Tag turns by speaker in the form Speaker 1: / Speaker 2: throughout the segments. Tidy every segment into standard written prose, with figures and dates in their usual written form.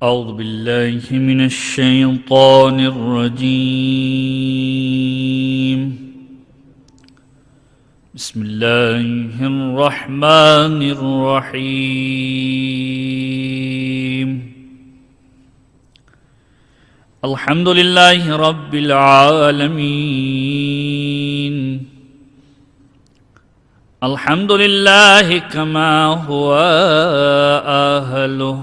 Speaker 1: أعوذ بالله من الشيطان الرجيم. بسم الله الرحمن الرحيم. الحمد لله رب العالمين. الحمد لله كما هو أهله.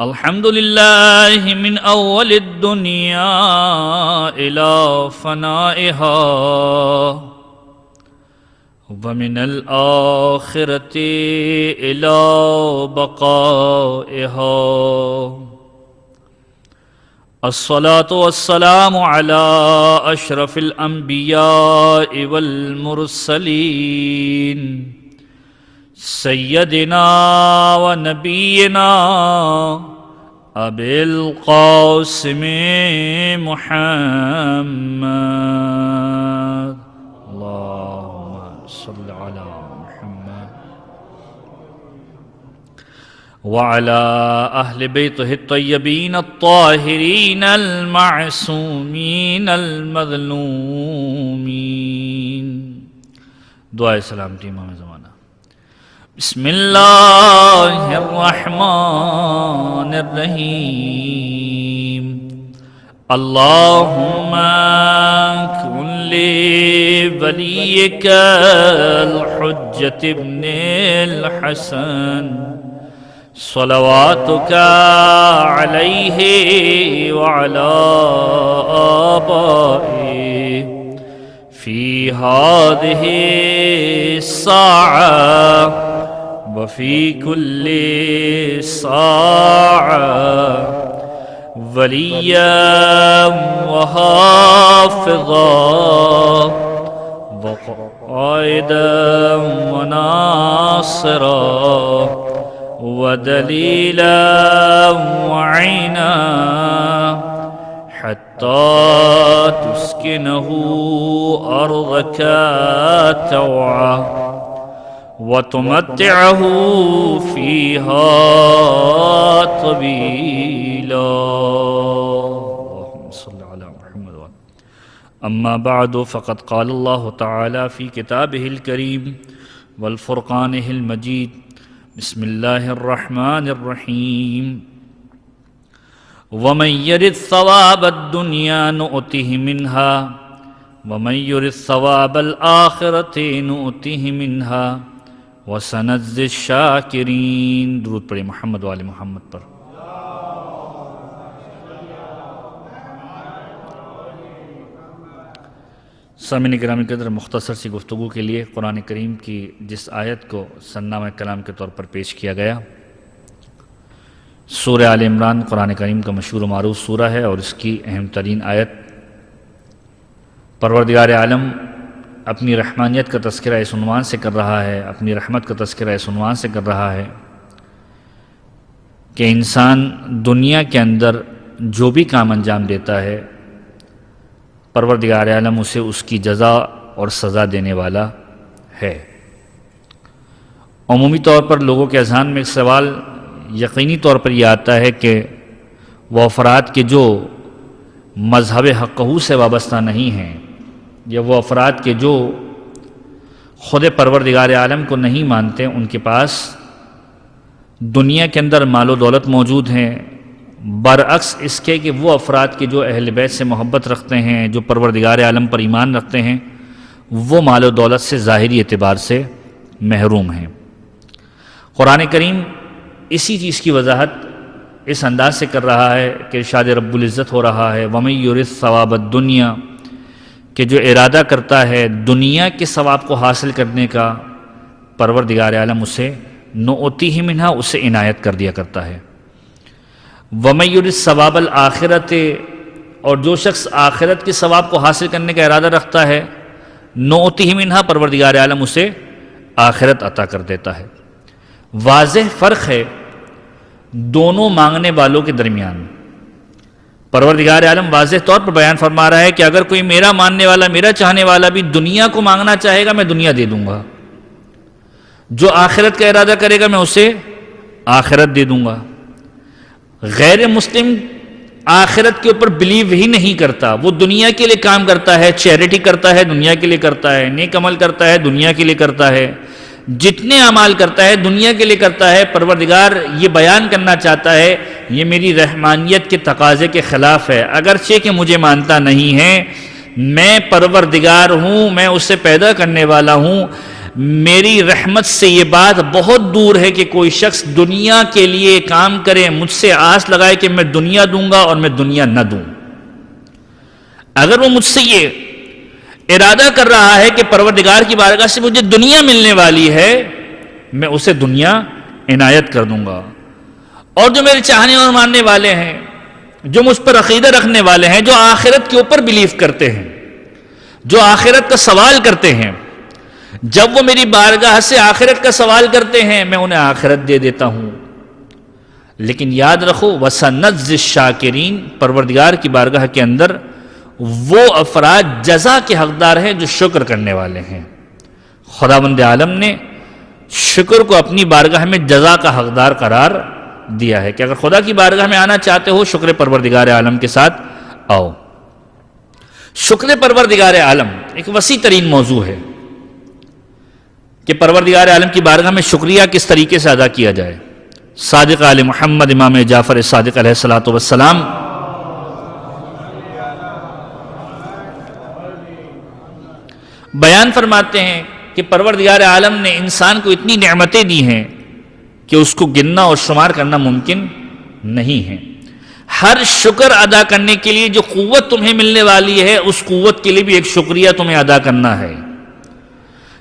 Speaker 1: الحمد لله من أول الدنيا إلى فنائها، ومن الآخرة إلى بقائها. الصلاة والسلام على أشرف الأنبياء والمرسلين، سيدنا ونبينا أبي القاسم محمد. اللهم صل على محمد وعلى أهل بيته الطيبين الطاهرين المعصومين المظلومين. دعائے سلامتی امام زمانہ. بسم اللہ الرحمن الرحیم. اللہم کن لولیک الحجۃ ابن الحسن صلواتک علیہ وعلی آبائہ فی هذه الساعة وفي كل ساعة وليا وحافظا وقائدا وناصرا ودليلا وعينا حتى تسكنه أرضك توعا وتمتعه فيها طويلا. اللهم صل على محمد. أما بعد فقد قال الله تعالى في كتابه الكريم والفرقانه المجيد. بسم الله الرحمن الرحيم. ومن يرد ثواب الدنيا نؤته منها ومن يرد ثواب الآخرة نؤته منها وسنجزي الشاكرين. درود پڑھیں محمد وآل محمد پر. سامعین گرامی قدر، مختصر سی گفتگو کے لیے قرآن کریم کی جس آیت کو سرنامہ کلام کے طور پر پیش کیا گیا، سورہ آل عمران قرآن کریم کا مشہور و معروف سورہ ہے، اور اس کی اہم ترین آیت پروردگار عالم اپنی رحمانیت کا تذکرہ اس عنوان سے کر رہا ہے، اپنی رحمت کا تذکرہ اس عنوان سے کر رہا ہے کہ انسان دنیا کے اندر جو بھی کام انجام دیتا ہے، پروردگار عالم اسے اس کی جزا اور سزا دینے والا ہے. عمومی طور پر لوگوں کے اذہان میں ایک سوال یقینی طور پر یہ آتا ہے کہ وہ افراد کے جو مذہب حقہ سے وابستہ نہیں ہیں، یا وہ افراد کے جو خود پروردگار عالم کو نہیں مانتے، ان کے پاس دنیا کے اندر مال و دولت موجود ہیں، برعکس اس کے کہ وہ افراد کے جو اہل بیت سے محبت رکھتے ہیں، جو پروردگار عالم پر ایمان رکھتے ہیں، وہ مال و دولت سے ظاہری اعتبار سے محروم ہیں. قرآن کریم اسی چیز کی وضاحت اس انداز سے کر رہا ہے کہ ارشاد رب العزت ہو رہا ہے وَمَن يُرِدْ ثَوَابَ الدُّنْيَا، کہ جو ارادہ کرتا ہے دنیا کے ثواب کو حاصل کرنے کا، پروردگار عالم اسے نُؤْتِهِ مِنْهَا، اسے عنایت کر دیا کرتا ہے. وَمَن يُرِدْ ثَوَابَ الْآخِرَةِ، اور جو شخص آخرت کے ثواب کو حاصل کرنے کا ارادہ رکھتا ہے، نُؤْتِهِ مِنْهَا، پروردگار عالم اسے آخرت عطا کر دیتا ہے. واضح فرق ہے دونوں مانگنے والوں کے درمیان. پروردگار عالم واضح طور پر بیان فرما رہا ہے کہ اگر کوئی میرا ماننے والا، میرا چاہنے والا بھی دنیا کو مانگنا چاہے گا، میں دنیا دے دوں گا. جو آخرت کا ارادہ کرے گا، میں اسے آخرت دے دوں گا۔ غیر مسلم آخرت کے اوپر بلیو ہی نہیں کرتا، وہ دنیا کے لیے کام کرتا ہے، چیریٹی کرتا ہے دنیا کے لیے کرتا ہے، نیک عمل کرتا ہے دنیا کے لیے کرتا ہے، جتنے اعمال کرتا ہے دنیا کے لیے کرتا ہے۔ پروردگار یہ بیان کرنا چاہتا ہے یہ میری رحمانیت کے تقاضے کے خلاف ہے، اگرچہ کہ مجھے مانتا نہیں ہے، میں پروردگار ہوں، میں اسے پیدا کرنے والا ہوں، میری رحمت سے یہ بات بہت دور ہے کہ کوئی شخص دنیا کے لیے کام کرے، مجھ سے آس لگائے کہ میں دنیا دوں گا اور میں دنیا نہ دوں۔ اگر وہ مجھ سے یہ ارادہ کر رہا ہے کہ پروردگار کی بارگاہ سے مجھے دنیا ملنے والی ہے، میں اسے دنیا عنایت کر دوں گا۔ اور جو میرے چاہنے اور ماننے والے ہیں، جو مجھ پر عقیدہ رکھنے والے ہیں، جو آخرت کے اوپر بلیف کرتے ہیں، جو آخرت کا سوال کرتے ہیں، جب وہ میری بارگاہ سے آخرت کا سوال کرتے ہیں میں انہیں آخرت دے دیتا ہوں۔ لیکن یاد رکھو وَسَنَجْزِي الشَّاكِرِينَ، پروردگار کی بارگاہ کے اندر وہ افراد جزا کے حقدار ہیں جو شکر کرنے والے ہیں۔ خداوند عالم نے شکر کو اپنی بارگاہ میں جزا کا حقدار قرار دیا ہے کہ اگر خدا کی بارگاہ میں آنا چاہتے ہو شکر پروردگار عالم کے ساتھ آؤ۔ شکر پروردگار عالم ایک وسیع ترین موضوع ہے کہ پروردگار عالم کی بارگاہ میں شکریہ کس طریقے سے ادا کیا جائے۔ صادق آل محمد امام جعفر صادق علیہ الصلوۃ والسلام بیان فرماتے ہیں کہ پروردگار عالم نے انسان کو اتنی نعمتیں دی ہیں کہ اس کو گننا اور شمار کرنا ممکن نہیں ہے۔ ہر شکر ادا کرنے کے لیے جو قوت تمہیں ملنے والی ہے اس قوت کے لیے بھی ایک شکریہ تمہیں ادا کرنا ہے۔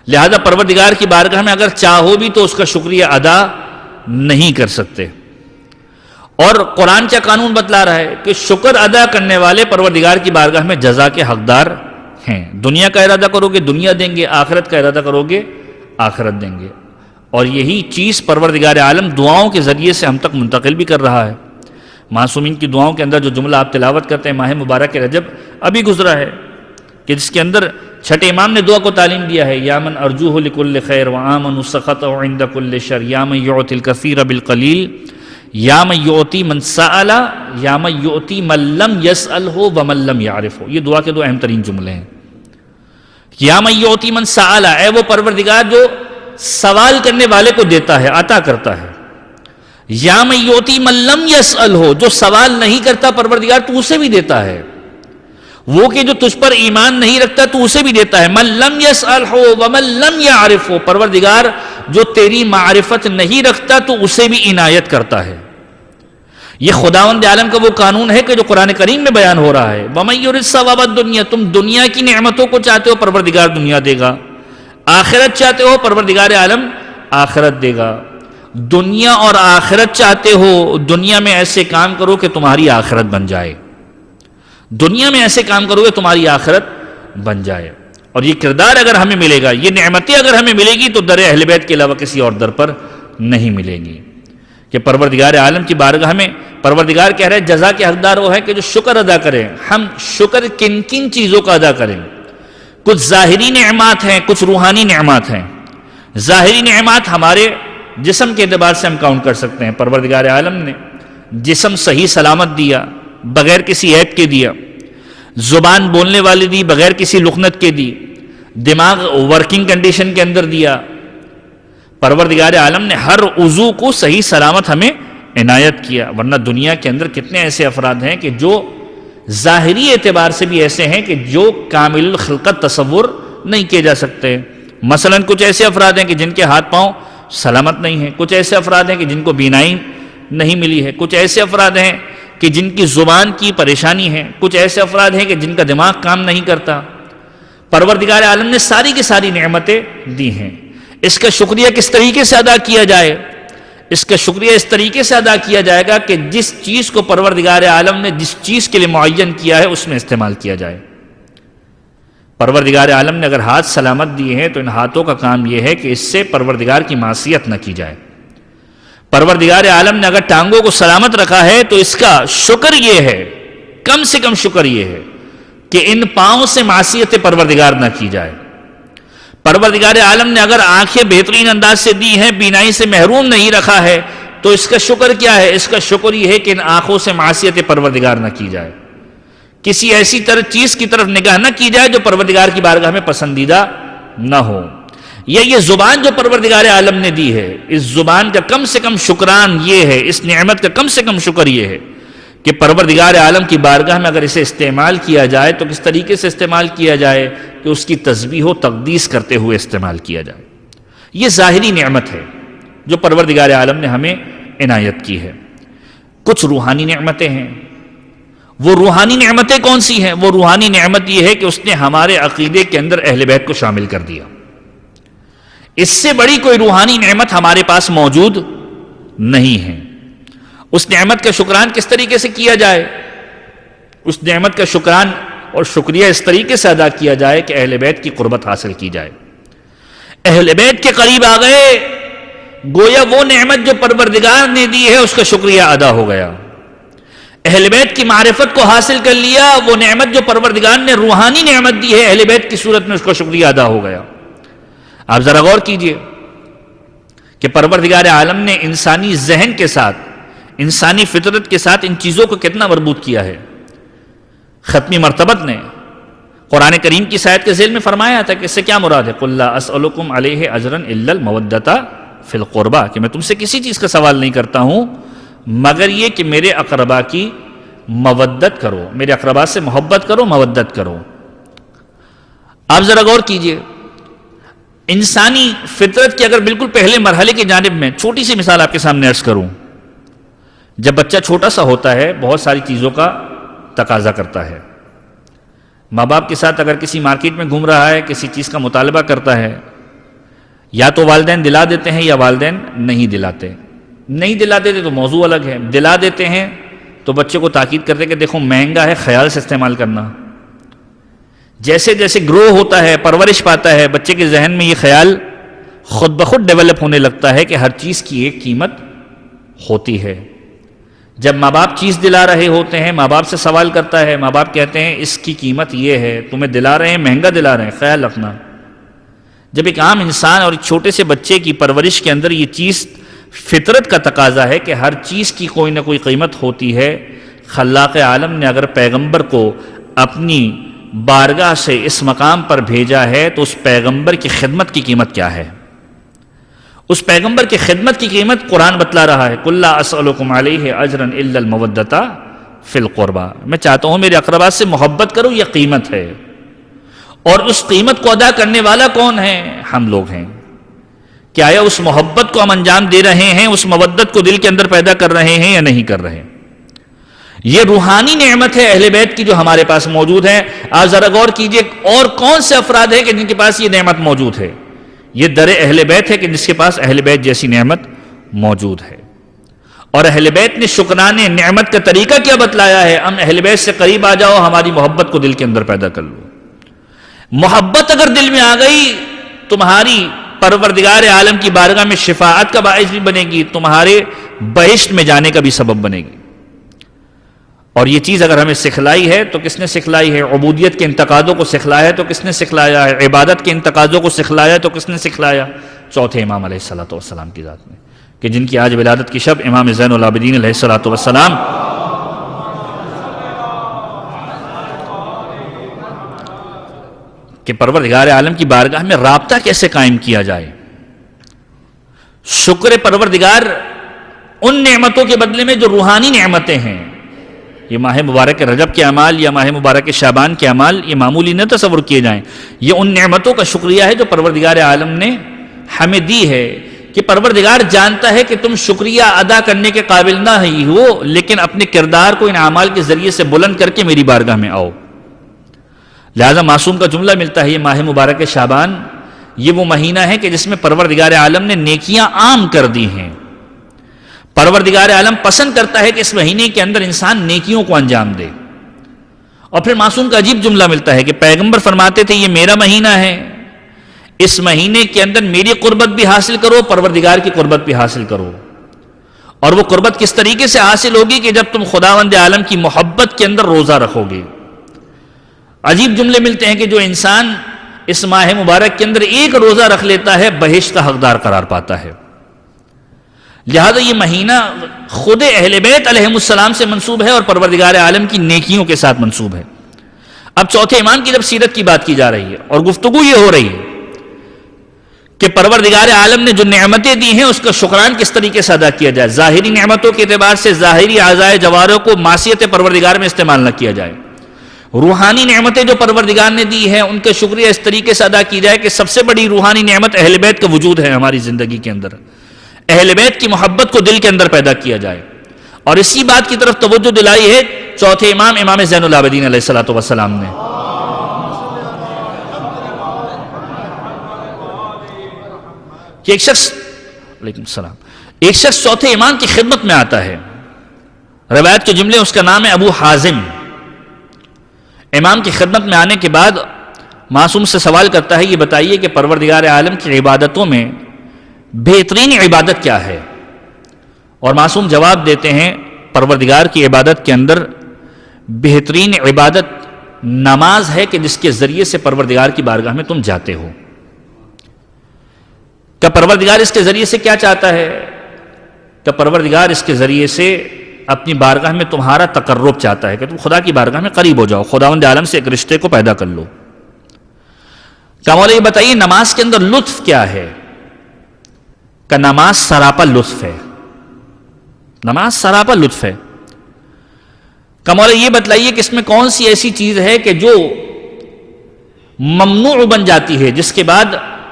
Speaker 1: لہذا پروردگار کی بارگاہ میں اگر چاہو بھی تو اس کا شکریہ ادا نہیں کر سکتے۔ اور قرآن کیا قانون بتلا رہا ہے کہ شکر ادا کرنے والے پروردگار کی بارگاہ میں جزا کے حقدار ہیں۔ دنیا کا ارادہ کرو گے دنیا دیں گے، آخرت کا ارادہ کرو گے آخرت دیں گے۔ اور یہی چیز پروردگار عالم دعاؤں کے ذریعے سے ہم تک منتقل بھی کر رہا ہے۔ معصومین کی دعاؤں کے اندر جو جملہ آپ تلاوت کرتے ہیں ماہ مبارک رجب ابھی گزرا ہے کہ جس کے اندر چھٹے امام نے دعا کو تعلیم دیا ہے، یا من ارجوہ لکل خیر وآمن سخطہ عند کل شر، یا من یعطی الکثیر بالقلیل، یا من یعطی من سأل، یا من یعطی من لم یسألہ ومن لم یعرفہ۔ یہ دعا کے دو اہم ترین جملے ہیں۔ یا من یعطی من سأل، اے وہ پروردگار جو سوال کرنے والے کو دیتا ہے، عطا کرتا ہے۔ یا من یعطی من لم یسألہ، جو سوال نہیں کرتا پروردگار تو اسے بھی دیتا ہے۔ وہ کہ جو تجھ پر ایمان نہیں رکھتا تو اسے بھی دیتا ہے۔ من لم یسألہ ومن لم یعرفہ، پروردگار جو تیری معرفت نہیں رکھتا تو اسے بھی عنایت کرتا ہے۔ یہ خداوند عالم کا وہ قانون ہے کہ جو قرآن کریم میں بیان ہو رہا ہے۔ وَمَن يُرِدْ ثَوَابَ الدُّنْيَا، تم دنیا کی نعمتوں کو چاہتے ہو پروردگار دنیا دے گا، آخرت چاہتے ہو پروردگار عالم آخرت دے گا۔ دنیا اور آخرت چاہتے ہو، دنیا میں ایسے کام کرو کہ تمہاری آخرت بن جائے، دنیا میں ایسے کام کرو کہ تمہاری آخرت بن جائے۔ اور یہ کردار اگر ہمیں ملے گا، یہ نعمتیں اگر ہمیں ملے گی تو در اہل بیت کے علاوہ کسی اور در پر نہیں ملے گی۔ کہ پروردگار عالم کی بارگاہ میں پروردگار کہہ رہے جزا کے حقدار وہ ہے کہ جو شکر ادا کریں۔ ہم شکر کن کن چیزوں کا ادا کریں؟ کچھ ظاہری نعمات ہیں، کچھ روحانی نعمات ہیں۔ ظاہری نعمات ہمارے جسم کے اعتبار سے ہم کاؤنٹ کر سکتے ہیں۔ پروردگار عالم نے جسم صحیح سلامت دیا، بغیر کسی عیب کے دیا، زبان بولنے والی دی، بغیر کسی لکنت کے دی، دماغ ورکنگ کنڈیشن کے اندر دیا۔ پروردگار عالم نے ہر عضو کو صحیح سلامت ہمیں عنایت کیا۔ ورنہ دنیا کے اندر کتنے ایسے افراد ہیں کہ جو ظاہری اعتبار سے بھی ایسے ہیں کہ جو کامل الخلقت تصور نہیں کیے جا سکتے۔ مثلا کچھ ایسے افراد ہیں کہ جن کے ہاتھ پاؤں سلامت نہیں ہیں، کچھ ایسے افراد ہیں کہ جن کو بینائی نہیں ملی ہے، کچھ ایسے افراد ہیں کہ جن کی زبان کی پریشانی ہے، کچھ ایسے افراد ہیں کہ جن کا دماغ کام نہیں کرتا۔ پروردگار عالم نے ساری کی ساری نعمتیں دی ہیں۔ اس کا شکریہ کس طریقے سے ادا کیا جائے؟ اس کا شکریہ اس طریقے سے ادا کیا جائے گا کہ جس چیز کو پروردگار عالم نے جس چیز کے لیے معین کیا ہے اس میں استعمال کیا جائے۔ پروردگار عالم نے اگر ہاتھ سلامت دیے ہیں تو ان ہاتھوں کا کام یہ ہے کہ اس سے پروردگار کی معصیت نہ کی جائے۔ پروردگار عالم نے اگر ٹانگوں کو سلامت رکھا ہے تو اس کا شکر یہ ہے، کم سے کم شکر یہ ہے کہ ان پاؤں سے معصیت پروردگار نہ کی جائے۔ پروردگار عالم نے اگر آنکھیں بہترین انداز سے دی ہیں، بینائی سے محروم نہیں رکھا ہے، تو اس کا شکر کیا ہے؟ اس کا شکر یہ ہے کہ ان آنکھوں سے معصیت پروردگار نہ کی جائے، کسی ایسی چیز کی طرف نگاہ نہ کی جائے جو پروردگار کی بارگاہ میں پسندیدہ نہ ہو۔ یہ زبان جو پروردگار عالم نے دی ہے، اس زبان کا کم سے کم شکران یہ ہے، اس نعمت کا کم سے کم شکر یہ ہے کہ پروردگار عالم کی بارگاہ میں اگر اسے استعمال کیا جائے تو کس طریقے سے استعمال کیا جائے کہ اس کی تسبیح و تقدیس کرتے ہوئے استعمال کیا جائے۔ یہ ظاہری نعمت ہے جو پروردگار عالم نے ہمیں عنایت کی ہے۔ کچھ روحانی نعمتیں ہیں۔ وہ روحانی نعمتیں کون سی ہیں؟ وہ روحانی نعمت یہ ہے کہ اس نے ہمارے عقیدے کے اندر اہل بیت کو شامل کر دیا۔ اس سے بڑی کوئی روحانی نعمت ہمارے پاس موجود نہیں ہے۔ اس نعمت کا شکران کس طریقے سے کیا جائے؟ اس نعمت کا شکران اور شکریہ اس طریقے سے ادا کیا جائے کہ اہل بیت کی قربت حاصل کی جائے۔ اہل بیت کے قریب آ گئے، گویا وہ نعمت جو پروردگار نے دی ہے اس کا شکریہ ادا ہو گیا۔ اہل بیت کی معرفت کو حاصل کر لیا، وہ نعمت جو پروردگار نے روحانی نعمت دی ہے اہل بیت کی صورت میں اس کا شکریہ ادا ہو گیا۔ آپ ذرا غور کیجئے کہ پروردگار عالم نے انسانی ذہن کے ساتھ، انسانی فطرت کے ساتھ ان چیزوں کو کتنا مربوط کیا ہے۔ ختمی مرتبت نے قرآن کریم کی آیت کے ذیل میں فرمایا تھا کہ اس سے کیا مراد ہے؟ قُلْ لَا أَسْأَلُكُمْ عَلَيْهِ أَجْرًا إِلَّا الْمَوَدَّةَ فِي الْقُرْبَى، کہ میں تم سے کسی چیز کا سوال نہیں کرتا ہوں مگر یہ کہ میرے اقربا کی مودت کرو، میرے اقربا سے محبت کرو، مودت کرو۔ آپ ذرا غور کیجئے، انسانی فطرت کے اگر بالکل پہلے مرحلے کی جانب میں چھوٹی سی مثال آپ کے سامنے عرض کروں، جب بچہ چھوٹا سا ہوتا ہے بہت ساری چیزوں کا تقاضا کرتا ہے۔ ماں باپ کے ساتھ اگر کسی مارکیٹ میں گھوم رہا ہے، کسی چیز کا مطالبہ کرتا ہے، یا تو والدین دلا دیتے ہیں یا والدین نہیں دلاتے۔ نہیں دلا دیتے تو موضوع الگ ہے، دلا دیتے ہیں تو بچے کو تاکید کرتے کہ دیکھو مہنگا ہے، خیال سے استعمال کرنا۔ جیسے جیسے گرو ہوتا ہے، پرورش پاتا ہے، بچے کے ذہن میں یہ خیال خود بخود ڈیولپ ہونے لگتا ہے کہ ہر چیز کی ایک قیمت ہوتی ہے۔ جب ماں باپ چیز دلا رہے ہوتے ہیں، ماں باپ سے سوال کرتا ہے، ماں باپ کہتے ہیں اس کی قیمت یہ ہے، تمہیں دلا رہے ہیں، مہنگا دلا رہے ہیں، خیال رکھنا۔ جب ایک عام انسان اور ایک چھوٹے سے بچے کی پرورش کے اندر یہ چیز فطرت کا تقاضا ہے کہ ہر چیز کی کوئی نہ کوئی قیمت ہوتی ہے، خلاق عالم نے اگر پیغمبر کو اپنی بارگاہ سے اس مقام پر بھیجا ہے تو اس پیغمبر کی خدمت کی قیمت کیا ہے؟ اس پیغمبر کی خدمت کی قیمت قرآن بتلا رہا ہے، قُلْ لَا أَسْأَلُكُمْ عَلَيْهِ أَجْرًا إِلَّا الْمَوَدَّةَ فِي الْقُرْبَى، میں چاہتا ہوں میرے اقربا سے محبت کرو، یہ قیمت ہے۔ اور اس قیمت کو ادا کرنے والا کون ہے؟ ہم لوگ ہیں۔ کیا آیا اس محبت کو ہم انجام دے رہے ہیں، اس مودت کو دل کے اندر پیدا کر رہے ہیں یا نہیں کر رہے؟ یہ روحانی نعمت ہے اہل بیت کی جو ہمارے پاس موجود ہے۔ آپ ذرا غور کیجئے اور کون سے افراد ہیں کہ جن کے پاس یہ نعمت موجود ہے؟ یہ در اہل بیت ہے کہ جس کے پاس اہل بیت جیسی نعمت موجود ہے۔ اور اہل بیت نے شکرانے نعمت کا طریقہ کیا بتلایا ہے؟ ہم اہل بیت سے قریب آ جاؤ، ہماری محبت کو دل کے اندر پیدا کر لو۔ محبت اگر دل میں آ گئی تمہاری پروردگار عالم کی بارگاہ میں شفاعت کا باعث بھی بنے گی، تمہارے بہشت میں جانے کا بھی سبب بنے گی۔ اور یہ چیز اگر ہمیں سکھلائی ہے تو کس نے سکھلائی ہے؟ عبودیت کے ان تقاضوں کو سکھلایا ہے تو کس نے سکھلایا ہے؟ عبادت کے ان تقاضوں کو سکھلایا ہے تو کس نے سکھلایا؟ چوتھے امام علیہ الصلوۃ والسلام کی ذات میں، کہ جن کی آج ولادت کی شب امام زین العابدین علیہ الصلوۃ والسلام کہ پروردگار عالم کی بارگاہ میں رابطہ کیسے قائم کیا جائے۔ شکر پروردگار ان نعمتوں کے بدلے میں جو روحانی نعمتیں ہیں۔ یہ ماہ مبارک رجب کے اعمال یا ماہ مبارک شعبان کے اعمال یہ معمولی نہ تصور کیے جائیں، یہ ان نعمتوں کا شکریہ ہے جو پروردگار عالم نے ہمیں دی ہے، کہ پروردگار جانتا ہے کہ تم شکریہ ادا کرنے کے قابل نہ ہی ہو، لیکن اپنے کردار کو ان اعمال کے ذریعے سے بلند کر کے میری بارگاہ میں آؤ۔ لہذا معصوم کا جملہ ملتا ہے، یہ ماہ مبارک شعبان یہ وہ مہینہ ہے کہ جس میں پروردگار عالم نے نیکیاں عام کر دی ہیں۔ پروردگار عالم پسند کرتا ہے کہ اس مہینے کے اندر انسان نیکیوں کو انجام دے۔ اور پھر معصوم کا عجیب جملہ ملتا ہے کہ پیغمبر فرماتے تھے یہ میرا مہینہ ہے، اس مہینے کے اندر میری قربت بھی حاصل کرو، پروردگار کی قربت بھی حاصل کرو۔ اور وہ قربت کس طریقے سے حاصل ہوگی؟ کہ جب تم خداوند عالم کی محبت کے اندر روزہ رکھو گے۔ عجیب جملے ملتے ہیں کہ جو انسان اس ماہ مبارک کے اندر ایک روزہ رکھ لیتا ہے بہشت کا حقدار قرار پاتا ہے۔ لہذا یہ مہینہ خود اہل بیت علیہم السلام سے منسوب ہے اور پروردگار عالم کی نیکیوں کے ساتھ منسوب ہے۔ اب چوتھے امام کی جب سیرت کی بات کی جا رہی ہے اور گفتگو یہ ہو رہی ہے کہ پروردگار عالم نے جو نعمتیں دی ہیں اس کا شکران کس طریقے سے ادا کیا جائے، ظاہری نعمتوں کے اعتبار سے ظاہری اعضائے جوارح کو معصیت پروردگار میں استعمال نہ کیا جائے، روحانی نعمتیں جو پروردگار نے دی ہیں ان کا شکریہ اس طریقے سے ادا کی جائے کہ سب سے بڑی روحانی نعمت اہل بیت کا وجود ہے ہماری زندگی کے اندر، اہل بیت کی محبت کو دل کے اندر پیدا کیا جائے۔ اور اسی بات کی طرف توجہ دلائی ہے چوتھے امام امام زین العابدین علیہ الصلوۃ والسلام نے۔ کہ ایک شخص علیکم السلام ایک شخص چوتھے امام کی خدمت میں آتا ہے، روایت کے جملے اس کا نام ہے ابو حازم۔ امام کی خدمت میں آنے کے بعد معصوم سے سوال کرتا ہے، یہ بتائیے کہ پروردگار عالم کی عبادتوں میں بہترین عبادت کیا ہے؟ اور معصوم جواب دیتے ہیں پروردگار کی عبادت کے اندر بہترین عبادت نماز ہے کہ جس کے ذریعے سے پروردگار کی بارگاہ میں تم جاتے ہو۔ کہ پروردگار اس کے ذریعے سے کیا چاہتا ہے؟ کہ پروردگار اس کے ذریعے سے اپنی بارگاہ میں تمہارا تقرب چاہتا ہے کہ تم خدا کی بارگاہ میں قریب ہو جاؤ، خداوند عالم سے ایک رشتے کو پیدا کر لو۔ کہ مولا یہ بتائیے نماز کے اندر لطف کیا ہے؟ کہ نماز سراپا لطف ہے، نماز سراپا لطف ہے۔ کہ مولا یہ بتلائیے کہ اس میں کون سی ایسی چیز ہے کہ جو ممنوع بن جاتی ہے، جس کے بعد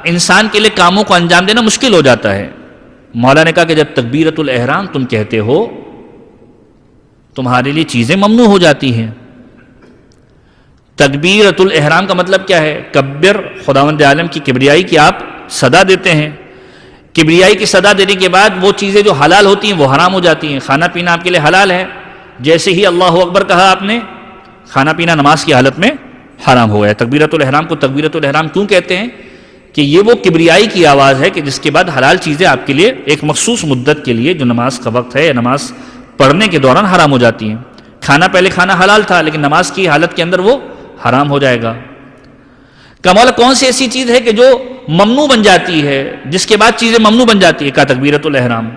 Speaker 1: انسان کے لیے کاموں کو انجام دینا مشکل ہو جاتا ہے؟ مولا نے کہا کہ جب تکبیرۃ الاحرام تم کہتے ہو تمہارے لیے چیزیں ممنوع ہو جاتی ہیں۔ تکبیرۃ الاحرام کا مطلب کیا ہے؟ کبر، خداوند عالم کی کبریائی کی آپ صدا دیتے ہیں، کبریائی کی صدا دینے کے بعد وہ چیزیں جو حلال ہوتی ہیں وہ حرام ہو جاتی ہیں، کھانا پینا آپ کے لیے حلال ہے، جیسے ہی اللہ اکبر کہا آپ نے کھانا پینا نماز کی حالت میں حرام ہو گیا۔ تکبیرۃ الاحرام کو تکبیرۃ الاحرام کیوں کہتے ہیں؟ کہ یہ وہ کبریائی کی آواز ہے کہ جس کے بعد حلال چیزیں آپ کے لیے ایک مخصوص مدت کے لیے جو نماز کا وقت ہے یا نماز پڑھنے کے دوران حرام ہو جاتی ہیں۔ کھانا پہلے کھانا حلال تھا لیکن نماز کی حالت کے اندر وہ حرام ہو جائے گا۔ کہ مولا کون سی ایسی چیز ہے کہ جو ممنوع بن جاتی ہے، جس کے بعد چیزیں ممنوع بن جاتی ہے؟ کا تکبیرۃ الاحرام۔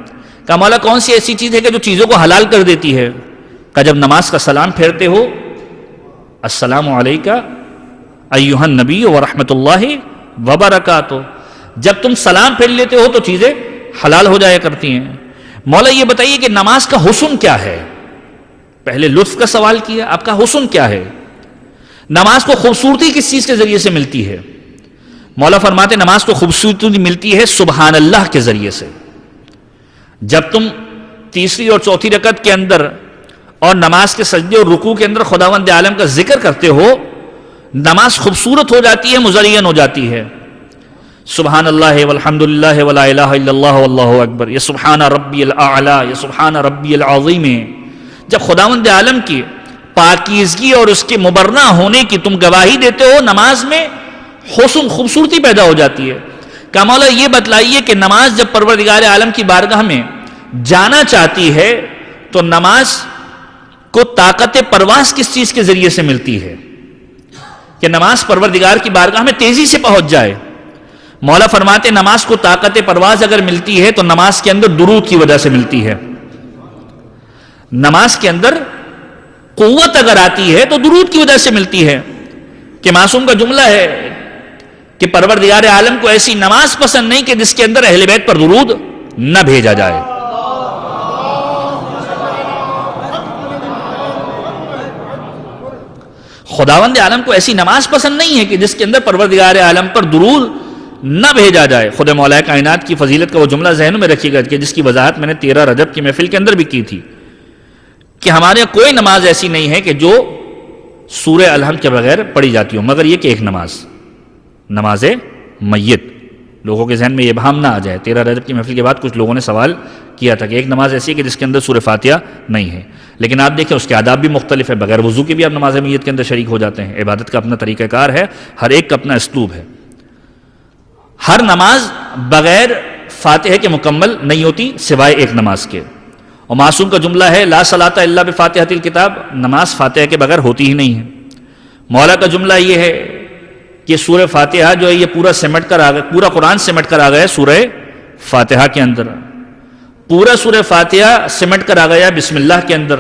Speaker 1: کہ مولا کون سی ایسی چیز ہے کہ جو چیزوں کو حلال کر دیتی ہے؟ کہ جب نماز کا سلام پھیرتے ہو السلام علیکہ ایھا النبی ورحمۃ اللہ وبرکاتہ، جب تم سلام پھیر لیتے ہو تو چیزیں حلال ہو جایا کرتی ہیں۔ مولا یہ بتائیے کہ نماز کا حسن کیا ہے؟ پہلے لطف کا سوال کیا، آپ کا حسن کیا ہے؟ نماز کو خوبصورتی کس چیز کے ذریعے سے ملتی ہے؟ مولا فرماتے نماز کو خوبصورتی ملتی ہے سبحان اللہ کے ذریعے سے۔ جب تم تیسری اور چوتھی رکعت کے اندر اور نماز کے سجدے اور رکوع کے اندر خداوند عالم کا ذکر کرتے ہو، نماز خوبصورت ہو جاتی ہے، مزین ہو جاتی ہے۔ سبحان اللہ والحمد للہ ولا الہ الا اللہ واللہ اکبر، یا سبحان ربی الاعلی، یا سبحان ربی العظیم۔ جب خداوند عالم کی پاکیزگی اور اس کے مبرہ ہونے کی تم گواہی دیتے ہو، نماز میں حسن خوبصورتی پیدا ہو جاتی ہے۔ کہ مولا یہ بتلائیے کہ نماز جب پروردگار عالم کی بارگاہ میں جانا چاہتی ہے تو نماز کو طاقت پرواز کس چیز کے ذریعے سے ملتی ہے کہ نماز پروردگار کی بارگاہ میں تیزی سے پہنچ جائے؟ مولا فرماتے نماز کو طاقت پرواز اگر ملتی ہے تو نماز کے اندر درود کی وجہ سے ملتی ہے۔ نماز کے اندر قوت اگر آتی ہے تو درود کی وجہ سے ملتی ہے۔ کہ معصوم کا جملہ ہے کہ پروردگار عالم کو ایسی نماز پسند نہیں کہ جس کے اندر اہل بیت پر درود نہ بھیجا جائے۔ خداوند عالم کو ایسی نماز پسند نہیں ہے کہ جس کے اندر پروردگار عالم پر درود نہ بھیجا جائے۔ خود مولا کائنات کی فضیلت کا وہ جملہ ذہن میں رکھیے گا کہ جس کی وضاحت میں نے 13 رجب کی محفل کے اندر بھی کی تھی کہ ہمارے کوئی نماز ایسی نہیں ہے کہ جو سورہ الحمد کے بغیر پڑھی جاتی ہو، مگر یہ کہ ایک نماز میت۔ لوگوں کے ذہن میں یہ ابہام نہ آ جائے۔ 13 رجب کی محفل کے بعد کچھ لوگوں نے سوال کیا تھا کہ ایک نماز ایسی ہے کہ جس کے اندر سورہ فاتحہ نہیں ہے، لیکن آپ دیکھیں اس کے آداب بھی مختلف ہے۔ بغیر وضو کے بھی آپ نماز میت کے اندر شریک ہو جاتے ہیں۔ عبادت کا اپنا طریقہ کار ہے، ہر ایک کا اپنا اسلوب ہے۔ ہر نماز بغیر فاتحہ کے مکمل نہیں ہوتی سوائے ایک نماز کے۔ اور معصوم کا جملہ ہے لا صلاۃ الا بفاتحۃ الکتاب، نماز فاتحہ کے بغیر ہوتی ہی نہیں ہے۔ مولا کا جملہ یہ ہے کہ سورہ فاتحہ جو ہے یہ پورا سمٹ کر آ گیا، پورا قرآن سمٹ کر آ گیا ہے سورہ فاتحہ کے اندر۔ پورا سورہ فاتحہ سمٹ کر آ گیا بسم اللہ کے اندر،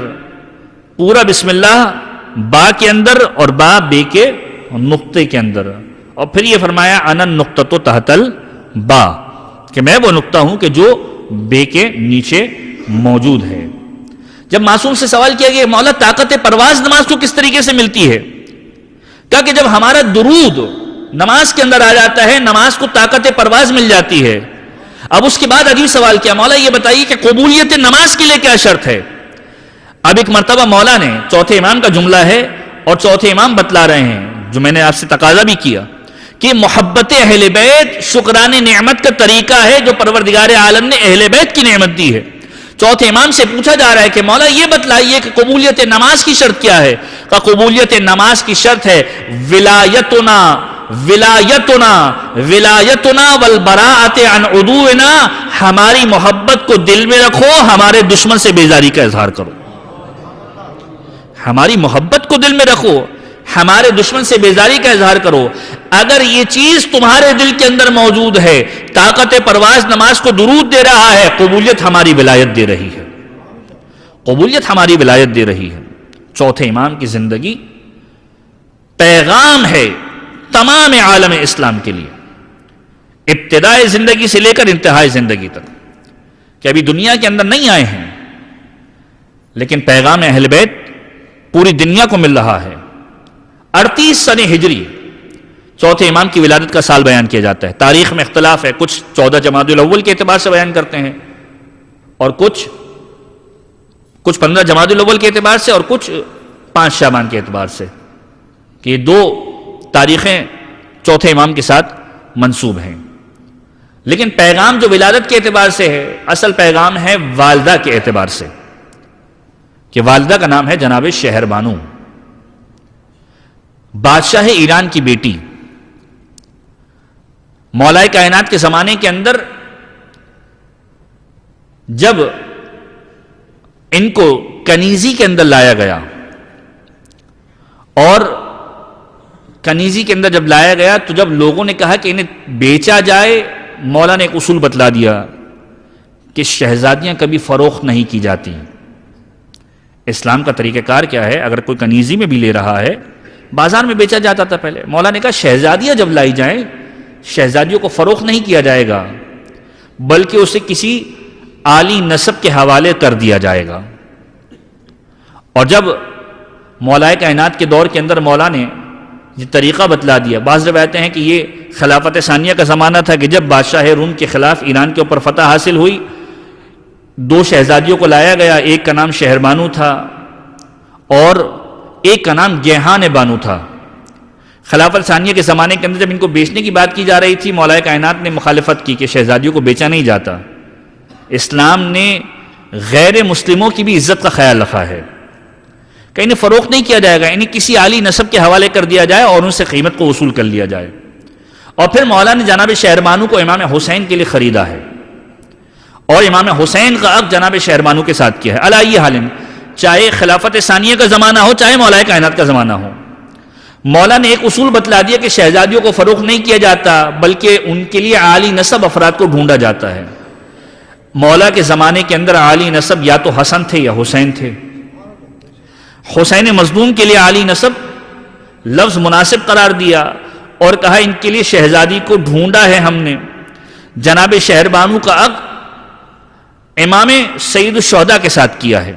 Speaker 1: پورا بسم اللہ با کے اندر اور با بے کے نقطے کے اندر، اور پھر یہ فرمایا انا النقطۃ تحت البا، کہ میں وہ نقطہ ہوں کہ جو بے کے نیچے موجود ہے۔ جب معصوم سے سوال کیا گیا مولا طاقت پرواز نماز کو کس طریقے سے ملتی ہے، کہا کہ جب ہمارا درود نماز کے اندر آ جاتا ہے نماز کو طاقت پرواز مل جاتی ہے۔ اب اس کے بعد عجیب سوال کیا، مولا یہ بتائیے کہ قبولیت نماز کے لیے کیا شرط ہے؟ اب ایک مرتبہ مولا نے چوتھے امام کا جملہ ہے اور چوتھے امام بتلا رہے ہیں، جو میں نے آپ سے تقاضا بھی کیا کہ محبت اہل بیت شکران نعمت کا طریقہ ہے جو پروردگار عالم نے اہل بیت کی نعمت دی ہے۔ چوتھے امام سے پوچھا جا رہا ہے کہ مولا یہ بتلائیے کہ قبولیت نماز کی شرط کیا ہے؟ کہ قبولیت نماز کی شرط ہے ولایتنا ولایتنا ولایتنا والبراءۃ عن عدونا، ہماری محبت کو دل میں رکھو، ہمارے دشمن سے بیزاری کا اظہار کرو، ہماری محبت کو دل میں رکھو، ہمارے دشمن سے بیزاری کا اظہار کرو۔ اگر یہ چیز تمہارے دل کے اندر موجود ہے، طاقت پرواز نماز کو درود دے رہا ہے، قبولیت ہماری ولایت دے رہی ہے، قبولیت ہماری ولایت دے رہی ہے۔ چوتھے امام کی زندگی پیغام ہے تمام عالم اسلام کے لیے، ابتدائے زندگی سے لے کر انتہائی زندگی تک، کہ ابھی دنیا کے اندر نہیں آئے ہیں لیکن پیغام اہل بیت پوری دنیا کو مل رہا ہے۔ 38 سن ہجری چوتھے امام کی ولادت کا سال بیان کیا جاتا ہے۔ تاریخ میں اختلاف ہے، کچھ 14 جمادی الاول کے اعتبار سے بیان کرتے ہیں اور کچھ 15 جمادی الاول کے اعتبار سے اور کچھ 5 شعبان کے اعتبار سے، کہ یہ دو تاریخیں چوتھے امام کے ساتھ منسوب ہیں۔ لیکن پیغام جو ولادت کے اعتبار سے ہے، اصل پیغام ہے والدہ کے اعتبار سے، کہ والدہ کا نام ہے جناب شہر بانو، بادشاہ ایران کی بیٹی۔ مولائے کائنات کے زمانے کے اندر جب ان کو کنیزی کے اندر لایا گیا، اور کنیزی کے اندر جب لایا گیا تو جب لوگوں نے کہا کہ انہیں بیچا جائے، مولا نے ایک اصول بتلا دیا کہ شہزادیاں کبھی فروخت نہیں کی جاتی۔ اسلام کا طریقہ کار کیا ہے؟ اگر کوئی کنیزی میں بھی لے رہا ہے، بازار میں بیچا جاتا تھا پہلے، مولا نے کہا شہزادیاں جب لائی جائیں شہزادیوں کو فروخت نہیں کیا جائے گا، بلکہ اسے کسی عالی نسب کے حوالے کر دیا جائے گا۔ اور جب مولائے کائنات کے دور کے اندر مولا نے یہ طریقہ بتلا دیا، بعض روایتیں ہیں کہ یہ خلافت ثانیہ کا زمانہ تھا کہ جب بادشاہ روم کے خلاف ایران کے اوپر فتح حاصل ہوئی، 2 شہزادیوں کو لایا گیا، ایک کا نام شہر بانو تھا اور ایک کا نام گیہان بانو تھا۔ خلافت ثانیہ کے زمانے کے اندر جب ان کو بیچنے کی بات کی جا رہی تھی، مولائے کائنات نے مخالفت کی کہ شہزادیوں کو بیچا نہیں جاتا۔ اسلام نے غیر مسلموں کی بھی عزت کا خیال رکھا ہے کہ انہیں فروخت نہیں کیا جائے گا، انہیں کسی عالی نسب کے حوالے کر دیا جائے اور ان سے قیمت کو وصول کر لیا جائے۔ اور پھر مولا نے جناب شہر بانو کو امام حسین کے لیے خریدا ہے، اور امام حسین کا عقد جناب شہر بانو کے ساتھ کیا ہے۔ علی ای حال، چاہے خلافت ثانیہ کا زمانہ ہو چاہے مولائے کائنات کا زمانہ ہو، مولا نے ایک اصول بتلا دیا کہ شہزادیوں کو فروخت نہیں کیا جاتا، بلکہ ان کے لیے عالی نسب افراد کو ڈھونڈا جاتا ہے۔ مولا کے زمانے کے اندر عالی نسب یا تو حسن تھے یا حسین تھے۔ حسین مظلوم کے لیے عالی نسب لفظ مناسب قرار دیا اور کہا ان کے لیے شہزادی کو ڈھونڈا ہے ہم نے۔ جناب شہر بانو کا عقد امام سید الشہداء کے ساتھ کیا ہے۔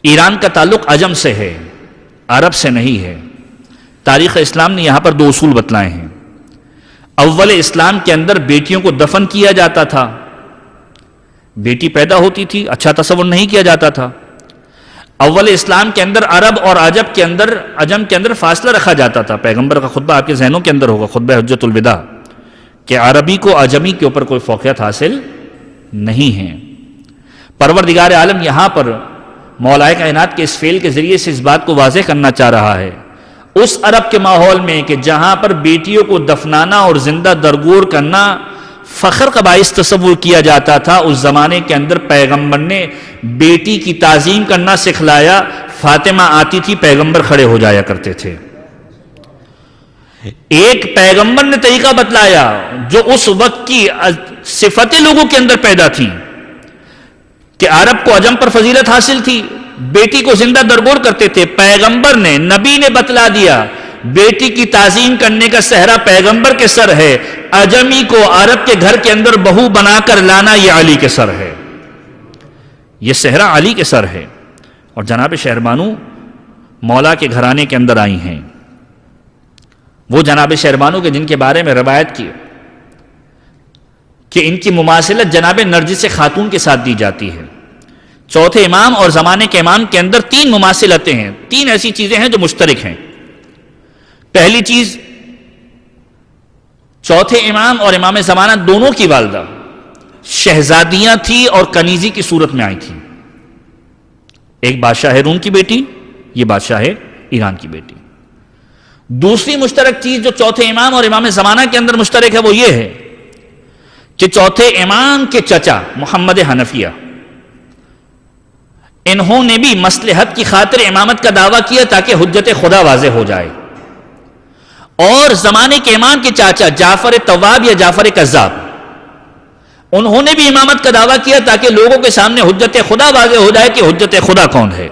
Speaker 1: ایران کا تعلق عجم سے ہے، عرب سے نہیں ہے۔ تاریخ اسلام نے یہاں پر 2 اصول بتلائے ہیں۔ اول اسلام کے اندر بیٹیوں کو دفن کیا جاتا تھا، بیٹی پیدا ہوتی تھی اچھا تصور نہیں کیا جاتا تھا۔ اول اسلام کے اندر عرب اور عجم کے اندر فاصلہ رکھا جاتا تھا۔ پیغمبر کا خطبہ آپ کے ذہنوں کے اندر ہوگا، خطبہ حجۃ الوداع، کہ عربی کو عجمی کے اوپر کوئی فوقیت حاصل نہیں ہے۔ پروردگار عالم یہاں پر مولائے کائنات کے اس فعل کے ذریعے سے اس بات کو واضح کرنا چاہ رہا ہے، اس عرب کے ماحول میں کہ جہاں پر بیٹیوں کو دفنانا اور زندہ درگور کرنا فخر کا باعث تصور کیا جاتا تھا، اس زمانے کے اندر پیغمبر نے بیٹی کی تعظیم کرنا سکھلایا۔ فاطمہ آتی تھی، پیغمبر کھڑے ہو جایا کرتے تھے۔ ایک پیغمبر نے طریقہ بتلایا جو اس وقت کی صفتیں لوگوں کے اندر پیدا تھی۔ کہ عرب کو عجم پر فضیلت حاصل تھی، بیٹی کو زندہ درگور کرتے تھے، پیغمبر نے، نبی نے بتلا دیا بیٹی کی تعظیم کرنے کا صحرا پیغمبر کے سر ہے، عجمی کو عرب کے گھر کے اندر بہو بنا کر لانا یہ علی کے سر ہے، یہ صحرا علی کے سر ہے۔ اور جناب شہربانو مولا کے گھرانے کے اندر آئی ہیں، وہ جناب شہربانو کے جن کے بارے میں روایت کی کہ ان کی مماثلت جناب نرجس خاتون کے ساتھ دی جاتی ہے۔ چوتھے امام اور زمانے کے امام کے اندر تین مماثلتیں ہیں، تین ایسی چیزیں ہیں جو مشترک ہیں۔ پہلی چیز، چوتھے امام اور امام زمانہ دونوں کی والدہ شہزادیاں تھی اور کنیزی کی صورت میں آئی تھی، ایک بادشاہ روم کی بیٹی، یہ بادشاہ ایران کی بیٹی۔ دوسری مشترک چیز جو چوتھے امام اور امام زمانہ کے اندر مشترک ہے وہ یہ ہے کہ چوتھے امام کے چچا محمد حنفیہ، انہوں نے بھی مصلحت کی خاطر امامت کا دعویٰ کیا تاکہ حجت خدا واضح ہو جائے، اور زمانے کے امام کے چاچا جعفر تواب یا جعفر کذاب، انہوں نے بھی امامت کا دعویٰ کیا تاکہ لوگوں کے سامنے حجت خدا واضح ہو جائے کہ حجت خدا کون ہے۔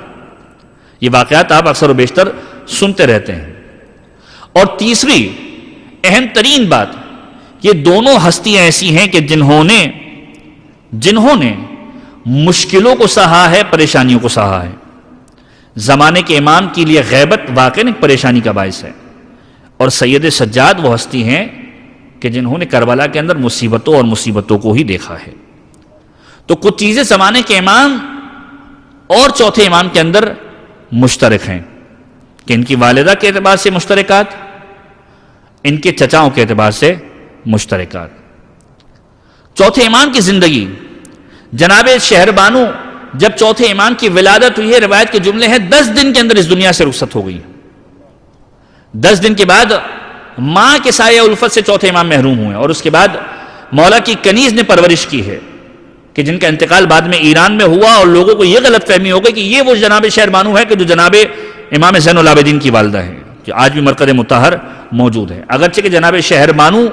Speaker 1: یہ واقعات آپ اکثر و بیشتر سنتے رہتے ہیں۔ اور تیسری اہم ترین بات، یہ دونوں ہستیاں ایسی ہیں کہ جنہوں نے مشکلوں کو سہا ہے، پریشانیوں کو سہا ہے۔ زمانے کے امام کے لیے غیبت واقعی ایک پریشانی کا باعث ہے، اور سید سجاد وہ ہستی ہیں کہ جنہوں نے کربلا کے اندر مصیبتوں اور مصیبتوں کو ہی دیکھا ہے۔ تو کچھ چیزیں زمانے کے امام اور چوتھے امام کے اندر مشترک ہیں کہ ان کی والدہ کے اعتبار سے مشترکات، ان کے چچاؤں کے اعتبار سے مشترکات۔ چوتھے امام کی زندگی، جناب شہربانو جب چوتھے امام کی ولادت ہوئی ہے، روایت کے جملے ہیں 10 دن کے اندر اس دنیا سے رخصت ہو گئی۔ 10 دن کے بعد ماں کے سایہ الفت سے چوتھے امام محروم ہوئے، اور اس کے بعد مولا کی کنیز نے پرورش کی ہے کہ جن کا انتقال بعد میں ایران میں ہوا، اور لوگوں کو یہ غلط فہمی ہو گئی کہ یہ وہ جناب شہربانو ہے کہ جو جناب امام زین العابدین کی والدہ ہے، جو آج بھی مرکز مطہر موجود ہے۔ اگرچہ کہ جناب شہربانو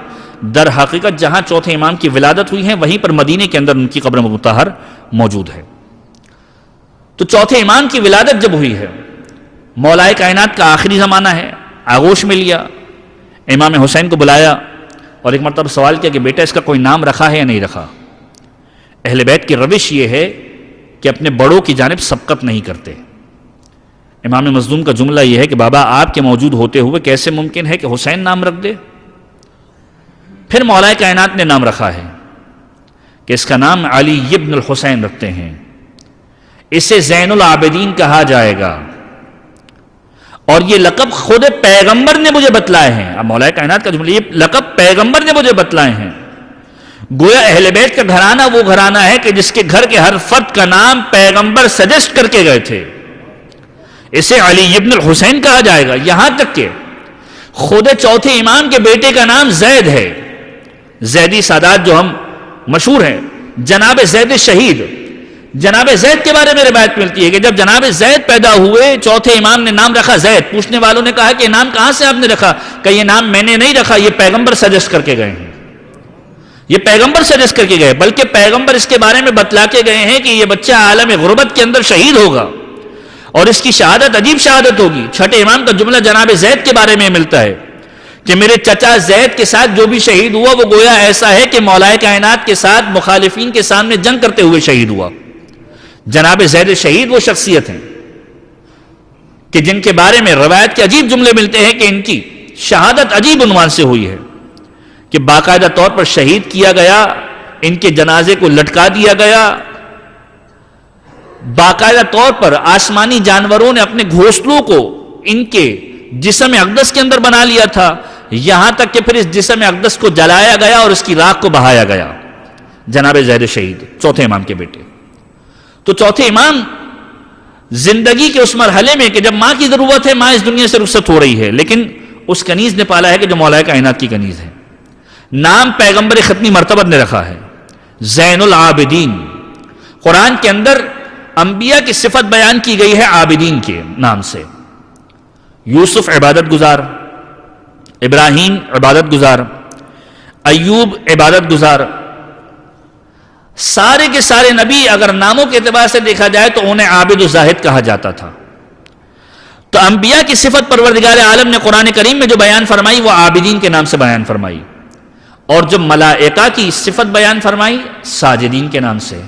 Speaker 1: در حقیقت جہاں چوتھے امام کی ولادت ہوئی ہے وہیں پر مدینے کے اندر ان کی قبر مطہر موجود ہے۔ تو چوتھے امام کی ولادت جب ہوئی ہے، مولائے کائنات کا آخری زمانہ ہے، آغوش میں لیا، امام حسین کو بلایا اور ایک مرتبہ سوال کیا کہ بیٹا اس کا کوئی نام رکھا ہے یا نہیں رکھا۔ اہل بیت کی روش یہ ہے کہ اپنے بڑوں کی جانب سبقت نہیں کرتے۔ امام مظلوم کا جملہ یہ ہے کہ بابا آپ کے موجود ہوتے ہوئے کیسے ممکن ہے کہ حسین نام رکھ دے؟ پھر مولائے کائنات نے نام رکھا ہے کہ اس کا نام علی ابن الحسین رکھتے ہیں، اسے زین العابدین کہا جائے گا، اور یہ لقب خود پیغمبر نے مجھے بتلائے ہیں۔ اب مولائے کائنات کا جملہ، یہ لقب پیغمبر نے مجھے بتلائے ہیں۔ گویا اہل بیت کا گھرانہ وہ گھرانہ ہے کہ جس کے گھر کے ہر فرد کا نام پیغمبر سجیسٹ کر کے گئے تھے، اسے علی ابن الحسین کہا جائے گا۔ یہاں تک کہ خود چوتھے امام کے بیٹے کا نام زید ہے، زیدی سادات جو ہم مشہور ہیں، جناب زید شہید، جناب زید کے بارے میں روایت ملتی ہے کہ جب جناب زید پیدا ہوئے چوتھے امام نے نام رکھا زید۔ پوچھنے والوں نے کہا کہ یہ نام کہاں سے آپ نے رکھا؟ کہ یہ نام میں نے نہیں رکھا، یہ پیغمبر سجیسٹ کر کے گئے ہیں، یہ پیغمبر سجیسٹ کر کے گئے، بلکہ پیغمبر اس کے بارے میں بتلا کے گئے ہیں کہ یہ بچہ عالم غربت کے اندر شہید ہوگا، اور اس کی شہادت عجیب شہادت ہوگی۔ چھٹے امام کا جملہ جناب زید کے بارے میں ملتا ہے کہ میرے چچا زید کے ساتھ جو بھی شہید ہوا وہ گویا ایسا ہے کہ مولائے کائنات کے ساتھ مخالفین کے سامنے جنگ کرتے ہوئے شہید ہوا۔ جناب زید شہید وہ شخصیت ہیں کہ جن کے بارے میں روایت کے عجیب جملے ملتے ہیں کہ ان کی شہادت عجیب عنوان سے ہوئی ہے کہ باقاعدہ طور پر شہید کیا گیا، ان کے جنازے کو لٹکا دیا گیا، باقاعدہ طور پر آسمانی جانوروں نے اپنے گھونسلوں کو ان کے جسم اقدس کے اندر بنا لیا تھا، یہاں تک کہ پھر اس جسم اقدس کو جلایا گیا اور اس کی راکھ کو بہایا گیا۔ جناب زید شہید چوتھے امام کے بیٹے۔ تو چوتھے امام زندگی کے اس مرحلے میں کہ جب ماں کی ضرورت ہے، ماں اس دنیا سے رخصت ہو رہی ہے، لیکن اس کنیز نے پالا ہے کہ جو مولائے کائنات کی کنیز ہے۔ نام پیغمبر ختمی مرتبت نے رکھا ہے زین العابدین۔ قرآن کے اندر انبیاء کی صفت بیان کی گئی ہے عابدین کے نام سے۔ یوسف عبادت گزار، ابراہیم عبادت گزار، ایوب عبادت گزار، سارے کے سارے نبی اگر ناموں کے اعتبار سے دیکھا جائے تو انہیں عابد و زاہد کہا جاتا تھا. تو انبیاء کی صفت پروردگار عالم نے قرآن کریم میں جو بیان فرمائی وہ عابدین کے نام سے بیان فرمائی، اور جو ملائکہ کی صفت بیان فرمائی ساجدین کے نام سے.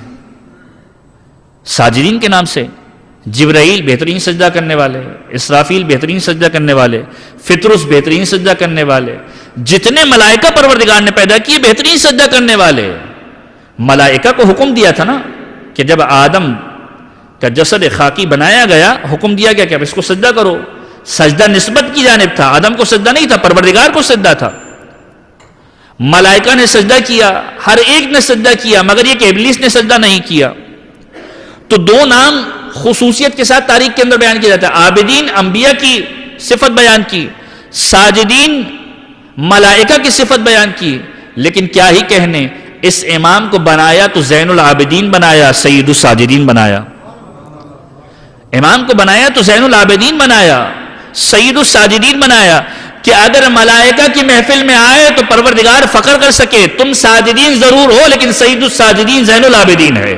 Speaker 1: ساجدین کے نام سے جبرائیل بہترین سجدہ کرنے والے، اسرافیل بہترین سجدہ کرنے والے، فطرس بہترین سجدہ کرنے والے، جتنے ملائکہ پروردگار نے پیدا کیے بہترین سجدہ کرنے والے. ملائکہ کو حکم دیا تھا نا کہ جب آدم کا جسد خاکی بنایا گیا حکم دیا گیا کہ اب اس کو سجدہ کرو. سجدہ نسبت کی جانب تھا، آدم کو سجدہ نہیں تھا، پروردگار کو سجدہ تھا. ملائکہ نے سجدہ کیا، ہر ایک نے سجدہ کیا، مگر یہ کہ ابلیس نے سجدہ نہیں کیا. تو دو نام خصوصیت کے ساتھ تاریخ کے اندر بیان کیا جاتا ہے. عابدین انبیاء کی صفت بیان کی، ساجدین ملائکہ کی صفت بیان کی. لیکن کیا ہی کہنے، اس امام کو بنایا تو زین العابدین بنایا، سید الساجدین بنایا. امام کو بنایا تو زین العابدین بنایا، سید الساجدین بنایا، کہ اگر ملائکہ کی محفل میں آئے تو پروردگار فخر کر سکے تم ساجدین ضرور ہو لیکن سید الساجدین زین العابدین ہے.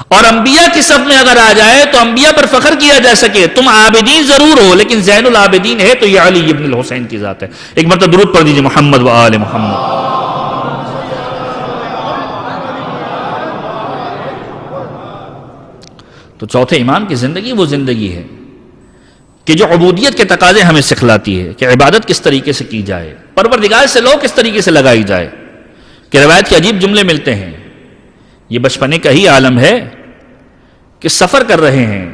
Speaker 1: اور انبیاء کی صف میں اگر آ جائے تو انبیاء پر فخر کیا جا سکے تم عابدین ضرور ہو لیکن زین العابدین ہے تو یہ علی ابن الحسین کی ذات ہے. ایک مرتبہ درود پڑھ دیجئے محمد و آل محمد. تو چوتھے امام کی زندگی وہ زندگی ہے کہ جو عبودیت کے تقاضے ہمیں سکھلاتی ہے کہ عبادت کس طریقے سے کی جائے، پروردگار سے لو کس طریقے سے لگائی جائے. کہ روایت کے عجیب جملے ملتے ہیں. یہ بچپنے کا ہی عالم ہے کہ سفر کر رہے ہیں،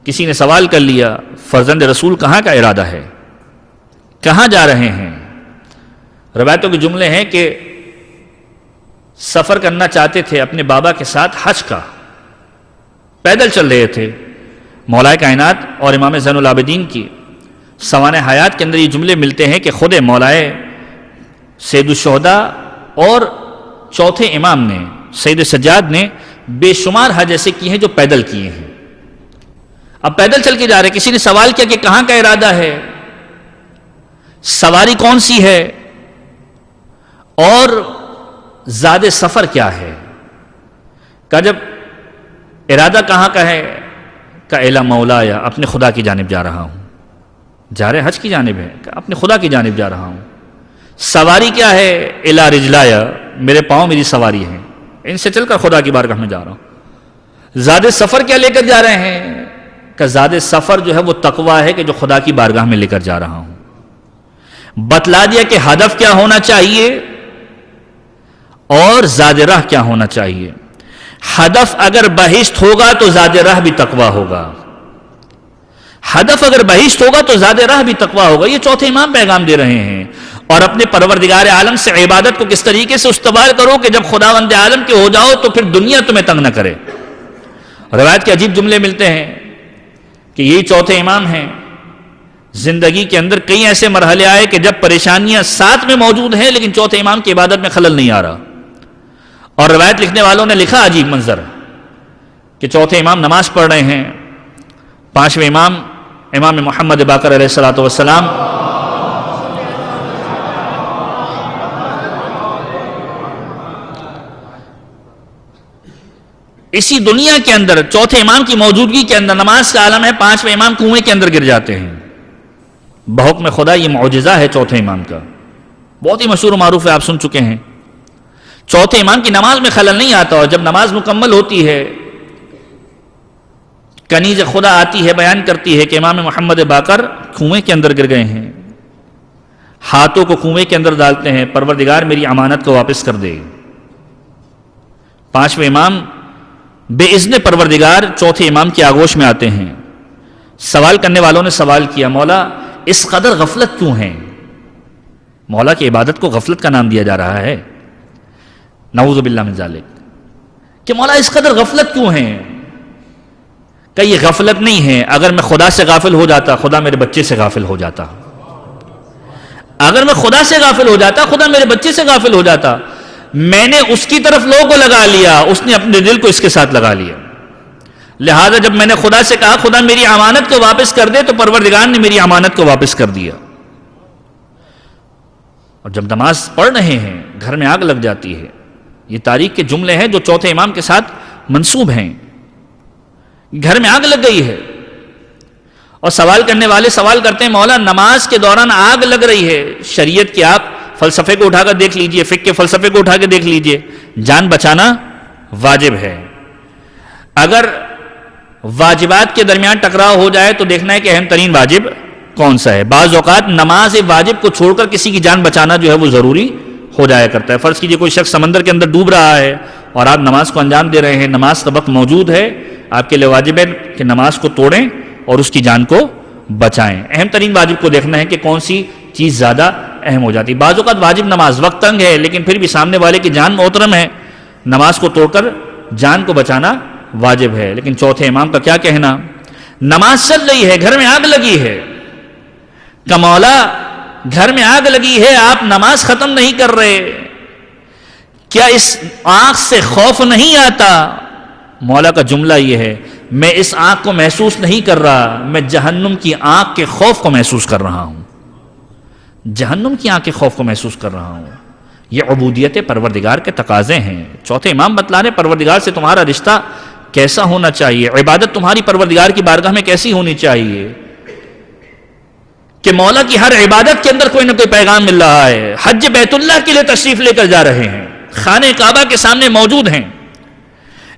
Speaker 1: کسی نے سوال کر لیا فرزند رسول کہاں کا ارادہ ہے، کہاں جا رہے ہیں. روایتوں کے جملے ہیں کہ سفر کرنا چاہتے تھے اپنے بابا کے ساتھ حج کا، پیدل چل رہے تھے. مولا کائنات اور امام زین العابدین کی سوانح حیات کے اندر یہ جملے ملتے ہیں کہ خود مولا سید الشہداء اور چوتھے امام نے سید سجاد نے بے شمار حج ایسے کیے ہیں جو پیدل کیے ہیں. اب پیدل چل کے جا رہے، کسی نے سوال کیا کہ کہاں کا ارادہ ہے، سواری کون سی ہے اور زاد سفر کیا ہے. کہ جب ارادہ کہاں کا ہے، کہ الا مولایا اپنے خدا کی جانب جا رہا ہوں. جا رہے حج کی جانب ہے کہ اپنے خدا کی جانب جا رہا ہوں. سواری کیا ہے، الا رجلایا میرے پاؤں میری سواری ہیں، ان سے چل کر خدا کی بارگاہ میں جا رہا ہوں. زاد سفر کیا لے کر جا رہے ہیں، کہ زاد سفر جو ہے وہ تقویٰ ہے کہ جو خدا کی بارگاہ میں لے کر جا رہا ہوں. بتلا دیا کہ ہدف کیا ہونا چاہیے اور زاد راہ کیا ہونا چاہیے. ہدف اگر بہشت ہوگا تو زاد راہ بھی تقویٰ ہوگا، ہدف اگر بہشت ہوگا تو زاد راہ بھی تقویٰ ہوگا. یہ چوتھے امام پیغام دے رہے ہیں. اور اپنے پروردگار عالم سے عبادت کو کس طریقے سے استوار کرو کہ جب خداوند عالم کے ہو جاؤ تو پھر دنیا تمہیں تنگ نہ کرے. روایت کے عجیب جملے ملتے ہیں کہ یہی چوتھے امام ہیں. زندگی کے اندر کئی ایسے مرحلے آئے کہ جب پریشانیاں ساتھ میں موجود ہیں لیکن چوتھے امام کی عبادت میں خلل نہیں آ رہا. اور روایت لکھنے والوں نے لکھا عجیب منظر کہ چوتھے امام نماز پڑھ رہے ہیں، پانچویں امام امام محمد باقر علیہ الصلوۃ والسلام اسی دنیا کے اندر چوتھے امام کی موجودگی کے اندر نماز کا عالم ہے، پانچویں امام کنویں کے اندر گر جاتے ہیں. بحکم خدا یہ معجزہ ہے چوتھے امام کا، بہت ہی مشہور و معروف ہے، آپ سن چکے ہیں. چوتھے امام کی نماز میں خلل نہیں آتا، اور جب نماز مکمل ہوتی ہے کنیز خدا آتی ہے، بیان کرتی ہے کہ امام محمد باقر کنویں کے اندر گر گئے ہیں. ہاتھوں کو کنویں کے اندر ڈالتے ہیں، پروردگار میری امانت کو واپس کر دے. پانچویں امام بے اذن پروردگار چوتھے امام کی آگوش میں آتے ہیں. سوال کرنے والوں نے سوال کیا مولا اس قدر غفلت کیوں ہے؟ مولا کی عبادت کو غفلت کا نام دیا جا رہا ہے، نعوذ باللہ من ذالک. کہ مولا اس قدر غفلت کیوں ہے؟ کہ یہ غفلت نہیں ہے، اگر میں خدا سے غافل ہو جاتا خدا میرے بچے سے غافل ہو جاتا. اگر میں خدا سے غافل ہو جاتا خدا میرے بچے سے غافل ہو جاتا. میں نے اس کی طرف لوگوں کو لگا لیا، اس نے اپنے دل کو اس کے ساتھ لگا لیا. لہذا جب میں نے خدا سے کہا خدا میری امانت کو واپس کر دے تو پروردگار نے میری امانت کو واپس کر دیا. اور جب نماز پڑھ رہے ہیں گھر میں آگ لگ جاتی ہے، یہ تاریخ کے جملے ہیں جو چوتھے امام کے ساتھ منسوب ہیں. گھر میں آگ لگ گئی ہے اور سوال کرنے والے سوال کرتے ہیں مولا نماز کے دوران آگ لگ رہی ہے. شریعت کے آپ فلسفے کو اٹھا کر دیکھ لیجئے, فقہ کے فلسفے کو اٹھا کے دیکھ لیجئے, جان بچانا واجب ہے. اگر واجبات کے درمیان ٹکراؤ ہو جائے تو دیکھنا ہے کہ اہم ترین واجب کون سا ہے. بعض اوقات نماز واجب کو چھوڑ کر کسی کی جان بچانا جو ہے وہ ضروری ہو جایا کرتا ہے. فرض کیجئے کوئی شخص سمندر کے اندر ڈوب رہا ہے اور آپ نماز کو انجام دے رہے ہیں, نماز کا وقت موجود ہے, آپ کے لیے واجب ہے کہ نماز کو توڑیں اور اس کی جان کو بچائیں. اہم ترین واجب کو دیکھنا ہے کہ کون سی چیز زیادہ اہم ہو جاتی. بعض اوقات واجب نماز وقت تنگ ہے لیکن پھر بھی سامنے والے کی جان محترم ہے, نماز کو توڑ کر جان کو بچانا واجب ہے. لیکن چوتھے امام کا کیا کہنا, نماز چل رہی ہے, گھر میں آگ لگی ہے. کہ مولا گھر میں آگ لگی ہے, آپ نماز ختم نہیں کر رہے, کیا اس آگ سے خوف نہیں آتا؟ مولا کا جملہ یہ ہے, میں اس آگ کو محسوس نہیں کر رہا, میں جہنم کی آگ کے خوف کو محسوس کر رہا ہوں. جہنم کی آگ کے خوف کو محسوس کر رہا ہوں. یہ عبودیت پروردگار کے تقاضے ہیں. چوتھے امام بتلا رہے پروردگار سے تمہارا رشتہ کیسا ہونا چاہیے, عبادت تمہاری پروردگار کی بارگاہ میں کیسی ہونی چاہیے, کہ مولا کی ہر عبادت کے اندر کوئی نہ کوئی پیغام مل رہا ہے. حج بیت اللہ کے لیے تشریف لے کر جا رہے ہیں, خانہ کعبہ کے سامنے موجود ہیں,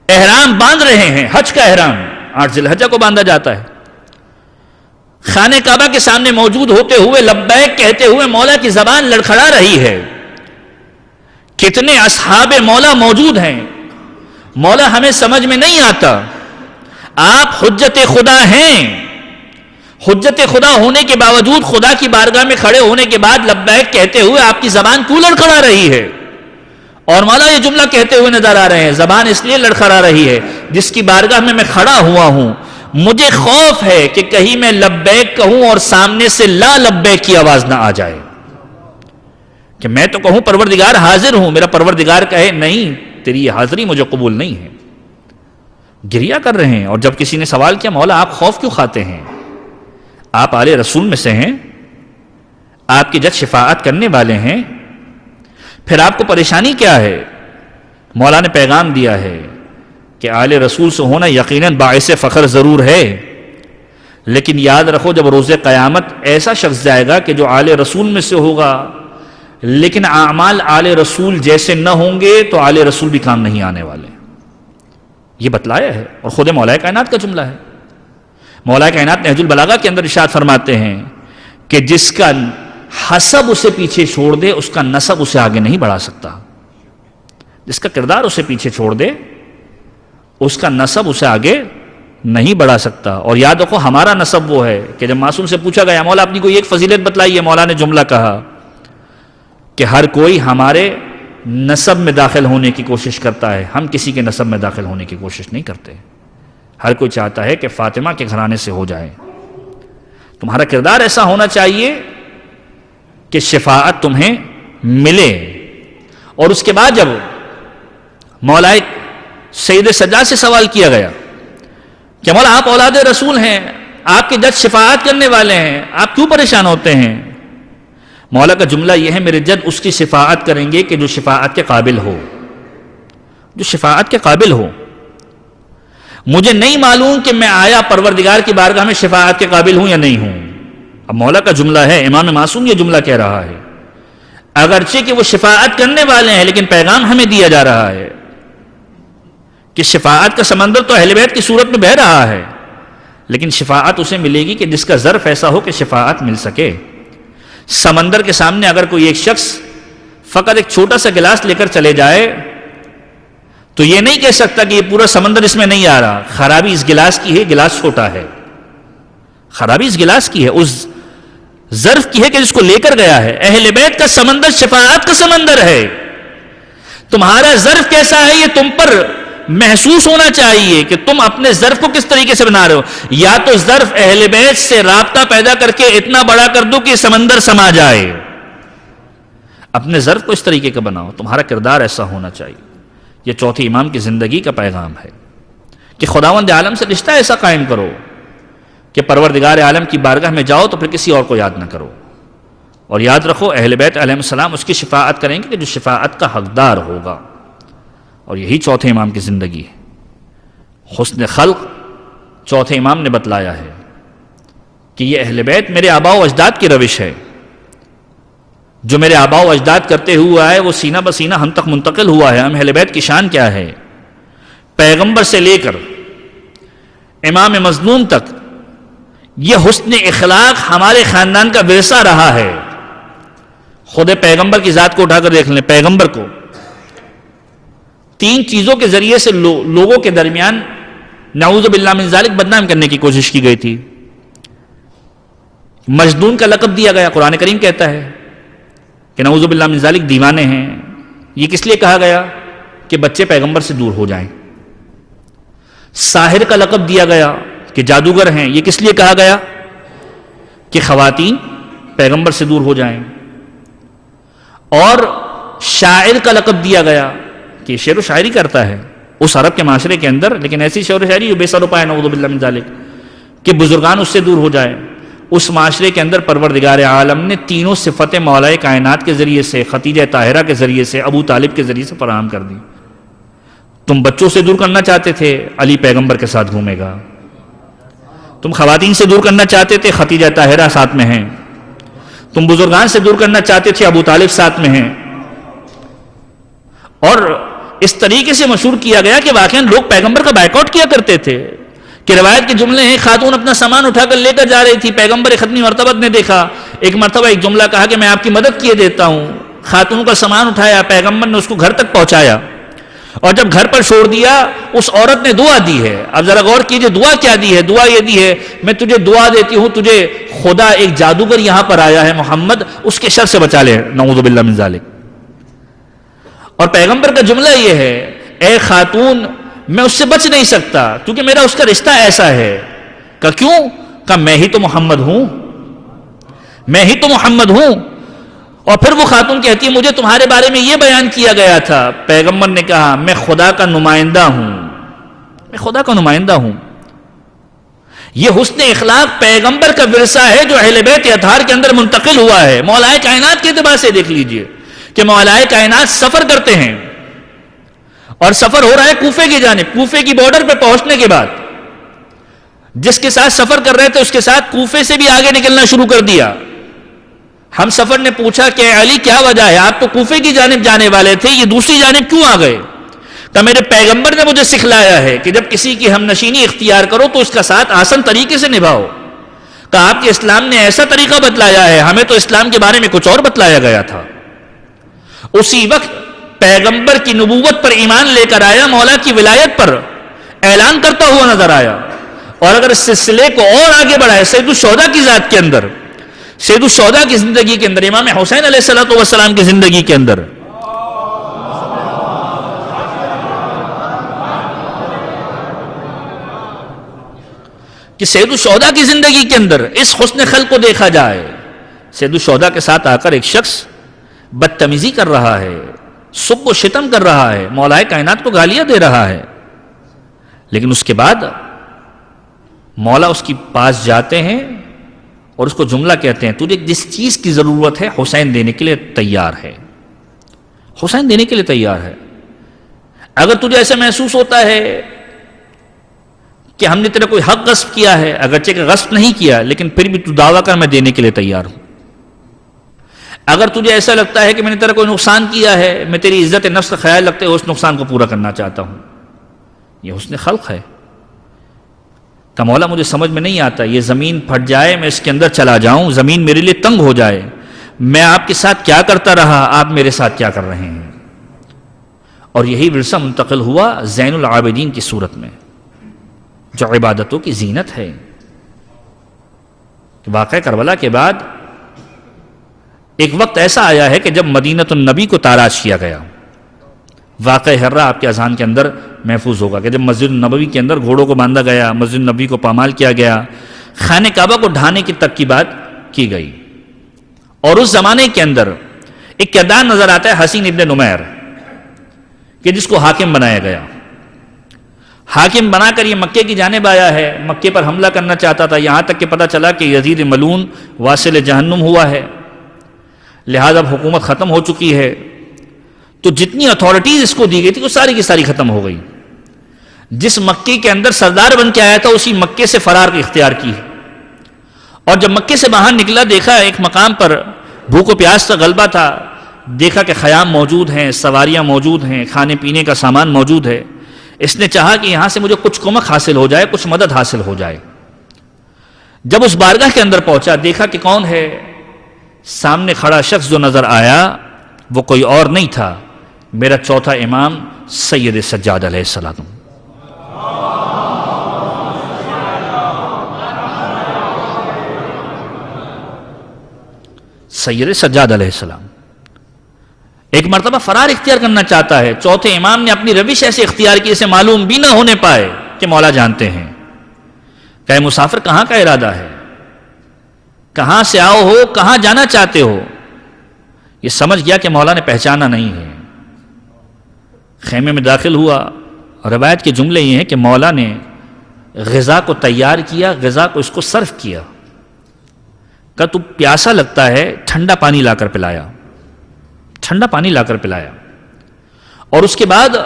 Speaker 1: احرام باندھ رہے ہیں, حج کا احرام 8 ذی الحجہ کو باندھا جاتا ہے. خانہ کعبہ کے سامنے موجود ہوتے ہوئے لبیک کہتے ہوئے مولا کی زبان لڑکھڑا رہی ہے. کتنے اصحاب مولا موجود ہیں, مولا ہمیں سمجھ میں نہیں آتا, آپ حجت خدا ہیں, حجت خدا ہونے کے باوجود خدا کی بارگاہ میں کھڑے ہونے کے بعد لبیک کہتے ہوئے آپ کی زبان کیوں لڑکھڑا رہی ہے؟ اور مولا یہ جملہ کہتے ہوئے نظر آ رہے ہیں, زبان اس لیے لڑکھڑا رہی ہے جس کی بارگاہ میں کھڑا ہوا ہوں, مجھے خوف ہے کہ کہیں میں لبیک کہوں اور سامنے سے لا لبیک کی آواز نہ آ جائے, کہ میں تو کہوں پروردگار حاضر ہوں, میرا پروردگار کہے نہیں تیری یہ حاضری مجھے قبول نہیں ہے. گریہ کر رہے ہیں. اور جب کسی نے سوال کیا مولا آپ خوف کیوں کھاتے ہیں, آپ آل رسول میں سے ہیں, آپ کی جد شفاعت کرنے والے ہیں, پھر آپ کو پریشانی کیا ہے؟ مولا نے پیغام دیا ہے کہ آل رسول سے ہونا یقیناً باعث فخر ضرور ہے, لیکن یاد رکھو جب روز قیامت ایسا شخص جائے گا کہ جو آل رسول میں سے ہوگا لیکن اعمال آل رسول جیسے نہ ہوں گے تو آل رسول بھی کام نہیں آنے والے. یہ بتلایا ہے اور خود مولا کائنات کا جملہ ہے. مولا کائنات نہج البلاغہ کے اندر ارشاد فرماتے ہیں کہ جس کا حسب اسے پیچھے چھوڑ دے اس کا نسب اسے آگے نہیں بڑھا سکتا. جس کا کردار اسے پیچھے چھوڑ دے اس کا نسب اسے آگے نہیں بڑھا سکتا. اور یاد رکھو ہمارا نسب وہ ہے کہ جب معصوم سے پوچھا گیا مولا اپنی کوئی ایک فضیلت بتلائیے, مولا نے جملہ کہا کہ ہر کوئی ہمارے نسب میں داخل ہونے کی کوشش کرتا ہے, ہم کسی کے نسب میں داخل ہونے کی کوشش نہیں کرتے. ہر کوئی چاہتا ہے کہ فاطمہ کے گھرانے سے ہو جائے. تمہارا کردار ایسا ہونا چاہیے کہ شفاعت تمہیں ملے. اور اس کے بعد جب مولا سید سجاد سے سوال کیا گیا کہ مولا آپ اولاد رسول ہیں, آپ کے جد شفاعت کرنے والے ہیں, آپ کیوں پریشان ہوتے ہیں؟ مولا کا جملہ یہ ہے میرے جد اس کی شفاعت کریں گے کہ جو شفاعت کے قابل ہو, جو شفاعت کے قابل ہو. مجھے نہیں معلوم کہ میں آیا پروردگار کی بارگاہ میں شفاعت کے قابل ہوں یا نہیں ہوں. اب مولا کا جملہ ہے, امام معصوم یہ جملہ کہہ رہا ہے, اگرچہ کہ وہ شفاعت کرنے والے ہیں لیکن پیغام ہمیں دیا جا رہا ہے کہ شفاعت کا سمندر تو اہل بیت کی صورت میں بہہ رہا ہے, لیکن شفاعت اسے ملے گی کہ جس کا ظرف ایسا ہو کہ شفاعت مل سکے. سمندر کے سامنے اگر کوئی ایک شخص فقط ایک چھوٹا سا گلاس لے کر چلے جائے تو یہ نہیں کہہ سکتا کہ یہ پورا سمندر اس میں نہیں آ رہا, خرابی اس گلاس کی ہے, گلاس چھوٹا ہے. خرابی اس گلاس کی ہے, اس ظرف کی ہے کہ جس کو لے کر گیا ہے. اہل بیت کا سمندر شفاعت کا سمندر ہے. تمہارا ظرف کیسا ہے یہ تم پر محسوس ہونا چاہیے کہ تم اپنے ظرف کو کس طریقے سے بنا رہے ہو. یا تو ظرف اہل بیت سے رابطہ پیدا کر کے اتنا بڑا کر دو کہ سمندر سما جائے, اپنے ظرف کو اس طریقے کا بناؤ. تمہارا کردار ایسا ہونا چاہیے. یہ چوتھی امام کی زندگی کا پیغام ہے کہ خداوند عالم سے رشتہ ایسا قائم کرو کہ پروردگار عالم کی بارگاہ میں جاؤ تو پھر کسی اور کو یاد نہ کرو. اور یاد رکھو اہل بیت علیہ السلام اس کی شفاعت کریں گے کہ جو شفاعت کا حقدار ہوگا. اور یہی چوتھے امام کی زندگی ہے. حسن خلق چوتھے امام نے بتلایا ہے کہ یہ اہل بیت میرے آباء و اجداد کی روش ہے. جو میرے آباء و اجداد کرتے ہوا ہے وہ سینہ بسینہ ہم تک منتقل ہوا ہے. ہم اہل بیت کی شان کیا ہے؟ پیغمبر سے لے کر امام مظلوم تک یہ حسن اخلاق ہمارے خاندان کا ورثہ رہا ہے. خود پیغمبر کی ذات کو اٹھا کر دیکھ لیں. پیغمبر کو 3 چیزوں کے ذریعے سے لوگوں کے درمیان نعوذ باللہ من ذالک بدنام کرنے کی کوشش کی گئی تھی. مجنون کا لقب دیا گیا. قرآن کریم کہتا ہے کہ نعوذ باللہ من ذالک دیوانے ہیں. یہ کس لیے کہا گیا؟ کہ بچے پیغمبر سے دور ہو جائیں. ساحر کا لقب دیا گیا کہ جادوگر ہیں. یہ کس لیے کہا گیا؟ کہ خواتین پیغمبر سے دور ہو جائیں. اور شاعر کا لقب دیا گیا کہ شعر و شاعری کرتا ہے اس عرب کے معاشرے کے اندر، لیکن ایسی شعر و شاعری جو بے سر و پائے نعوذ باللہ من ذالک، کہ بزرگان اس سے دور ہو جائیں. اس معاشرے کے اندر پروردگار عالم نے تینوں صفتیں مولا کائنات کے ذریعے سے، خدیجہ طاہرہ کے ذریعے سے، ابو طالب کے ذریعے سے فراہم کر دی. تم بچوں سے دور کرنا چاہتے تھے، علی پیغمبر کے ساتھ گھومے گا. تم خواتین سے دور کرنا چاہتے تھے، خدیجہ طاہرہ ساتھ میں ہیں. تم بزرگان سے دور کرنا چاہتے تھے، ابو طالب ساتھ میں ہیں. اور اس طریقے سے مشہور کیا گیا کہ واقعاً لوگ پیغمبر کا بائیکاٹ کیا کرتے تھے. کہ روایت کے جملے ہیں، خاتون اپنا سامان اٹھا کر لے کر جا رہی تھی، پیغمبر ختمی مرتبہ نے دیکھا، ایک مرتبہ ایک جملہ کہا کہ میں آپ کی مدد کیے دیتا ہوں. خاتون کا سامان اٹھایا، پیغمبر نے اس کو گھر تک پہنچایا، اور جب گھر پر چھوڑ دیا اس عورت نے دعا دی ہے. اب ذرا غور کیجئے دعا کیا دی ہے. دعا یہ دی ہے، میں تجھے دعا دیتی ہوں، تجھے خدا ایک جادوگر یہاں پر آیا ہے محمد، اس کے شر سے بچا لے، نعوذ باللہ من ذالک. اور پیغمبر کا جملہ یہ ہے، اے خاتون میں اس سے بچ نہیں سکتا کیونکہ میرا اس کا رشتہ ایسا ہے. کہ کیوں؟ کہ میں ہی تو محمد ہوں، میں ہی تو محمد ہوں. اور پھر وہ خاتون کہتی ہے مجھے تمہارے بارے میں یہ بیان کیا گیا تھا. پیغمبر نے کہا میں خدا کا نمائندہ ہوں، میں خدا کا نمائندہ ہوں. یہ حسن اخلاق پیغمبر کا ورثہ ہے جو اہل بیت اطہار کے اندر منتقل ہوا ہے. مولا کائنات کے اعتبار سے دیکھ لیجئے کہ مولا کائنات سفر کرتے ہیں، اور سفر ہو رہا ہے کوفے کی جانب. کوفے کی بارڈر پہ پہنچنے کے بعد جس کے ساتھ سفر کر رہے تھے اس کے ساتھ کوفے سے بھی آگے نکلنا شروع کر دیا. ہم سفر نے پوچھا کہ علی کیا وجہ ہے، آپ تو کوفے کی جانب جانے والے تھے، یہ دوسری جانب کیوں آ گئے؟ کہ میرے پیغمبر نے مجھے سکھلایا ہے کہ جب کسی کی ہم نشینی اختیار کرو تو اس کا ساتھ آسن طریقے سے نبھاؤ. کہ آپ کے اسلام نے ایسا طریقہ بتلایا ہے، ہمیں تو اسلام کے بارے میں کچھ اور بتلایا گیا تھا. اسی وقت پیغمبر کی نبوت پر ایمان لے کر آیا، مولا کی ولایت پر اعلان کرتا ہوا نظر آیا. اور اگر اس سلسلے کو اور آگے بڑھائے سید الشہداء کی ذات کے اندر، سید الشہداء کی زندگی کے اندر، امام حسین علیہ السلام کی زندگی کے اندر، کہ سید الشہداء کی زندگی کے اندر اس حسن خلق کو دیکھا جائے. سید الشہداء کے ساتھ آ کر ایک شخص بدتمیزی کر رہا ہے، سب و شتم کر رہا ہے، مولا کائنات کو گالیاں دے رہا ہے. لیکن اس کے بعد مولا اس کے پاس جاتے ہیں اور اس کو جملہ کہتے ہیں تجھے جس چیز کی ضرورت ہے حسین دینے کے لیے تیار ہے، حسین دینے کے لیے تیار ہے. اگر تجھے ایسا محسوس ہوتا ہے کہ ہم نے تیرا کوئی حق غصب کیا ہے، اگرچہ کہ غصب نہیں کیا لیکن پھر بھی تو دعویٰ کر میں دینے کے لیے تیار ہوں. اگر تجھے ایسا لگتا ہے کہ میں نے تیرا کوئی نقصان کیا ہے، میں تیری عزت نفس کا خیال رکھتے ہوئے اس نقصان کو پورا کرنا چاہتا ہوں. یہ حسن خلق ہے. کہ مولا مجھے سمجھ میں نہیں آتا، یہ زمین پھٹ جائے میں اس کے اندر چلا جاؤں، زمین میرے لیے تنگ ہو جائے، میں آپ کے ساتھ کیا کرتا رہا، آپ میرے ساتھ کیا کر رہے ہیں. اور یہی ورثہ منتقل ہوا زین العابدین کی صورت میں، جو عبادتوں کی زینت ہے. واقعہ کربلا کے بعد ایک وقت ایسا آیا ہے کہ جب مدینۃ النبی کو تاراج کیا گیا. واقعہ ہرہ آپ کے اذہان کے اندر محفوظ ہوگا کہ جب مسجد النبوی کے اندر گھوڑوں کو باندھا گیا، مسجد النبوی کو پامال کیا گیا، خانہ کعبہ کو ڈھانے کی تک کی بات کی گئی. اور اس زمانے کے اندر ایک کردار نظر آتا ہے حسین ابن نمیر، کہ جس کو حاکم بنایا گیا. حاکم بنا کر یہ مکے کی جانب آیا ہے، مکے پر حملہ کرنا چاہتا تھا، یہاں تک کہ پتہ چلا کہ یزید ملعون واصل جہنم ہوا ہے، لہذا اب حکومت ختم ہو چکی ہے. تو جتنی اتھارٹیز اس کو دی گئی تھی وہ ساری کی ساری ختم ہو گئی. جس مکے کے اندر سردار بن کے آیا تھا اسی مکے سے فرار اختیار کی. اور جب مکے سے باہر نکلا دیکھا ایک مقام پر بھوک و پیاس کا غلبہ تھا، دیکھا کہ خیام موجود ہیں، سواریاں موجود ہیں، کھانے پینے کا سامان موجود ہے. اس نے چاہا کہ یہاں سے مجھے کچھ کمک حاصل ہو جائے، کچھ مدد حاصل ہو جائے. جب اس بارگاہ کے اندر پہنچا دیکھا کہ کون ہے. سامنے کھڑا شخص جو نظر آیا وہ کوئی اور نہیں تھا، میرا چوتھا امام سید سجاد علیہ السلام. سید سجاد علیہ السلام ایک مرتبہ فرار اختیار کرنا چاہتا ہے. چوتھے امام نے اپنی روش ایسے اختیار کی اسے معلوم بھی نہ ہونے پائے کہ مولا جانتے ہیں. کہ مسافر کہاں کا ارادہ ہے، کہاں سے آؤ ہو، کہاں جانا چاہتے ہو؟ یہ سمجھ گیا کہ مولا نے پہچانا نہیں ہے. خیمے میں داخل ہوا. روایت کے جملے یہ ہیں کہ مولا نے غذا کو تیار کیا، غذا کو اس کو سرو کیا. کہا تو پیاسا لگتا ہے، ٹھنڈا پانی لا کر پلایا، ٹھنڈا پانی لا کر پلایا. اور اس کے بعد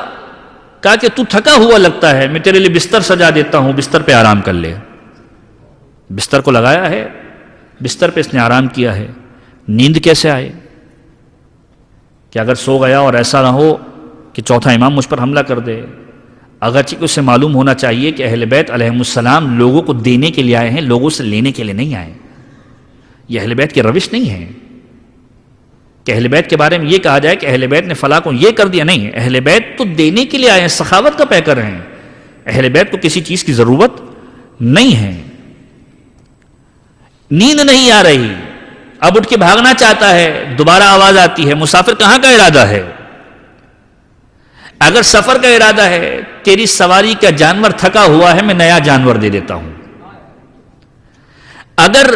Speaker 1: کہا کہ تو تھکا ہوا لگتا ہے، میں تیرے لیے بستر سجا دیتا ہوں، بستر پہ آرام کر لے. بستر کو لگایا ہے، بستر پہ اس نے آرام کیا ہے. نیند کیسے آئے کہ اگر سو گیا اور ایسا نہ ہو کہ چوتھا امام مجھ پر حملہ کر دے. اگرچہ کہ اسے معلوم ہونا چاہیے کہ اہل بیت علیہم السلام لوگوں کو دینے کے لیے آئے ہیں، لوگوں سے لینے کے لیے نہیں آئے. یہ اہل بیت کی روش نہیں ہے کہ اہل بیت کے بارے میں یہ کہا جائے کہ اہل بیت نے فلاں کو یہ کر دیا. نہیں، اہل بیت تو دینے کے لیے آئے ہیں، سخاوت کا پیکر ہیں. اہل بیت کو کسی چیز کی ضرورت نہیں ہے. نیند نہیں آ رہی، اب اٹھ کے بھاگنا چاہتا ہے، دوبارہ آواز آتی ہے، مسافر کہاں کا ارادہ ہے؟ اگر سفر کا ارادہ ہے، تیری سواری کا جانور تھکا ہوا ہے، میں نیا جانور دے دیتا ہوں. اگر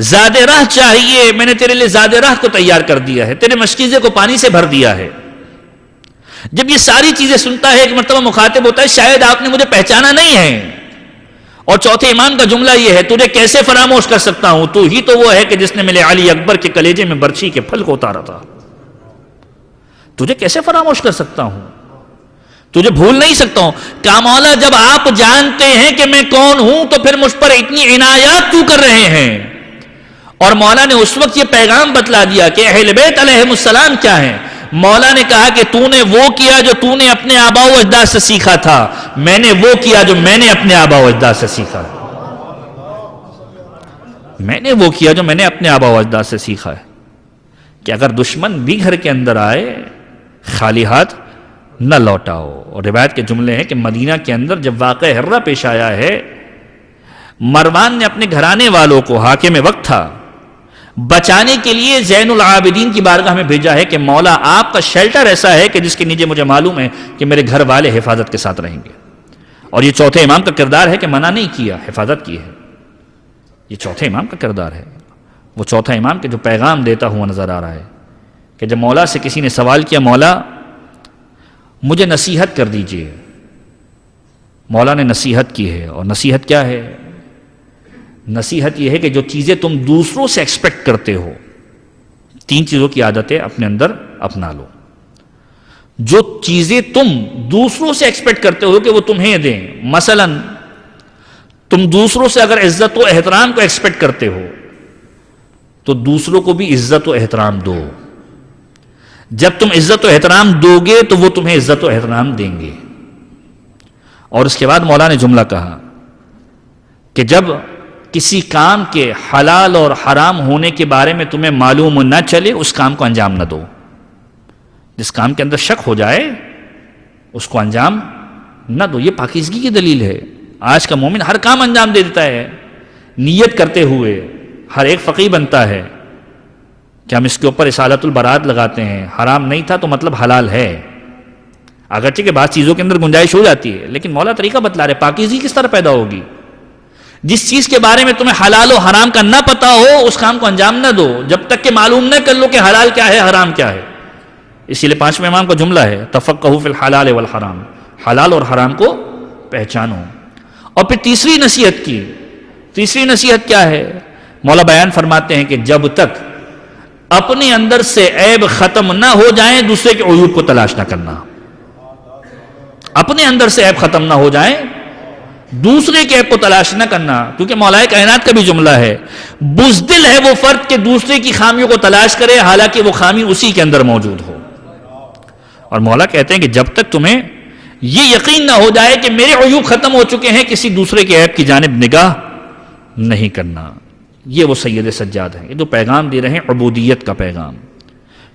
Speaker 1: زاد راہ چاہیے، میں نے تیرے لیے زاد راہ کو تیار کر دیا ہے، تیرے مشکیزے کو پانی سے بھر دیا ہے. جب یہ ساری چیزیں سنتا ہے ایک مرتبہ مخاطب ہوتا ہے، شاید آپ نے مجھے پہچانا نہیں ہے. اور چوتھے امام کا جملہ یہ ہے، تجھے کیسے فراموش کر سکتا ہوں، تو ہی تو وہ ہے کہ جس نے میرے علی اکبر کے کلیجے میں برچھی کے پھل کو اتارا تھا. تجھے کیسے فراموش کر سکتا ہوں، تجھے بھول نہیں سکتا ہوں. کہا مولا جب آپ جانتے ہیں کہ میں کون ہوں تو پھر مجھ پر اتنی عنایات کیوں کر رہے ہیں؟ اور مولا نے اس وقت یہ پیغام بتلا دیا کہ اہل بیت علیہم السلام کیا ہیں. مولا نے کہا کہ تو نے وہ کیا جو تو نے اپنے آباء و اجداد سے سیکھا تھا، میں نے وہ کیا جو میں نے اپنے آباء و اجداد سے سیکھا. میں نے وہ کیا جو میں نے اپنے آباء و اجداد سے سیکھا ہے کہ اگر دشمن بھی گھر کے اندر آئے خالی ہاتھ نہ لوٹاؤ. اور روایت کے جملے ہیں کہ مدینہ کے اندر جب واقعہ ہرہ پیش آیا ہے، مروان نے اپنے گھرانے والوں کو، حاکم وقت تھا، بچانے کے لیے زین العابدین کی بارگاہ میں بھیجا ہے کہ مولا آپ کا شیلٹر ایسا ہے کہ جس کے نیچے مجھے معلوم ہے کہ میرے گھر والے حفاظت کے ساتھ رہیں گے. اور یہ چوتھے امام کا کردار ہے کہ منع نہیں کیا، حفاظت کی ہے. یہ چوتھے امام کا کردار ہے. وہ چوتھا امام کے جو پیغام دیتا ہوا نظر آ رہا ہے کہ جب مولا سے کسی نے سوال کیا، مولا مجھے نصیحت کر دیجئے، مولا نے نصیحت کی ہے. اور نصیحت کیا ہے؟ نصیحت یہ ہے کہ جو چیزیں تم دوسروں سے ایکسپیکٹ کرتے ہو، 3 چیزوں کی عادتیں اپنے اندر اپنا لو. جو چیزیں تم دوسروں سے ایکسپیکٹ کرتے ہو کہ وہ تمہیں دیں، مثلا تم دوسروں سے اگر عزت و احترام کو ایکسپیکٹ کرتے ہو تو دوسروں کو بھی عزت و احترام دو. جب تم عزت و احترام دو گے تو وہ تمہیں عزت و احترام دیں گے. اور اس کے بعد مولا نے جملہ کہا کہ جب کسی کام کے حلال اور حرام ہونے کے بارے میں تمہیں معلوم نہ چلے اس کام کو انجام نہ دو. جس کام کے اندر شک ہو جائے اس کو انجام نہ دو. یہ پاکیزگی کی دلیل ہے. آج کا مومن ہر کام انجام دے دیتا ہے نیت کرتے ہوئے. ہر ایک فقیہ بنتا ہے کہ ہم اس کے اوپر اصالۃ البراءت لگاتے ہیں، حرام نہیں تھا تو مطلب حلال ہے. اگرچہ کہ بعض چیزوں کے اندر گنجائش ہو جاتی ہے، لیکن مولا طریقہ بتلا رہے پاکیزگی کس طرح پیدا ہوگی. جس چیز کے بارے میں تمہیں حلال و حرام کا نہ پتا ہو اس کام کو انجام نہ دو جب تک کہ معلوم نہ کر لو کہ حلال کیا ہے حرام کیا ہے. اسی لیے 5ویں امام کا جملہ ہے تفقہوا فی الحلال والحرام، حلال اور حرام کو پہچانو. اور پھر تیسری نصیحت کی. تیسری نصیحت کیا ہے؟ مولا بیان فرماتے ہیں کہ جب تک اپنے اندر سے عیب ختم نہ ہو جائیں دوسرے کے عیوب کو تلاش نہ کرنا. اپنے اندر سے عیب ختم نہ ہو جائیں دوسرے کے عیب کو تلاش نہ کرنا. کیونکہ مولا کائنات کا بھی جملہ ہے, بزدل ہے وہ فرد کہ دوسرے کی خامیوں کو تلاش کرے حالانکہ وہ خامی اسی کے اندر موجود ہو. اور مولا کہتے ہیں کہ جب تک تمہیں یہ یقین نہ ہو جائے کہ میرے عیوب ختم ہو چکے ہیں, کسی دوسرے کے عیب کی جانب نگاہ نہیں کرنا. یہ وہ سید سجاد ہیں, یہ جو پیغام دے رہے ہیں عبودیت کا پیغام,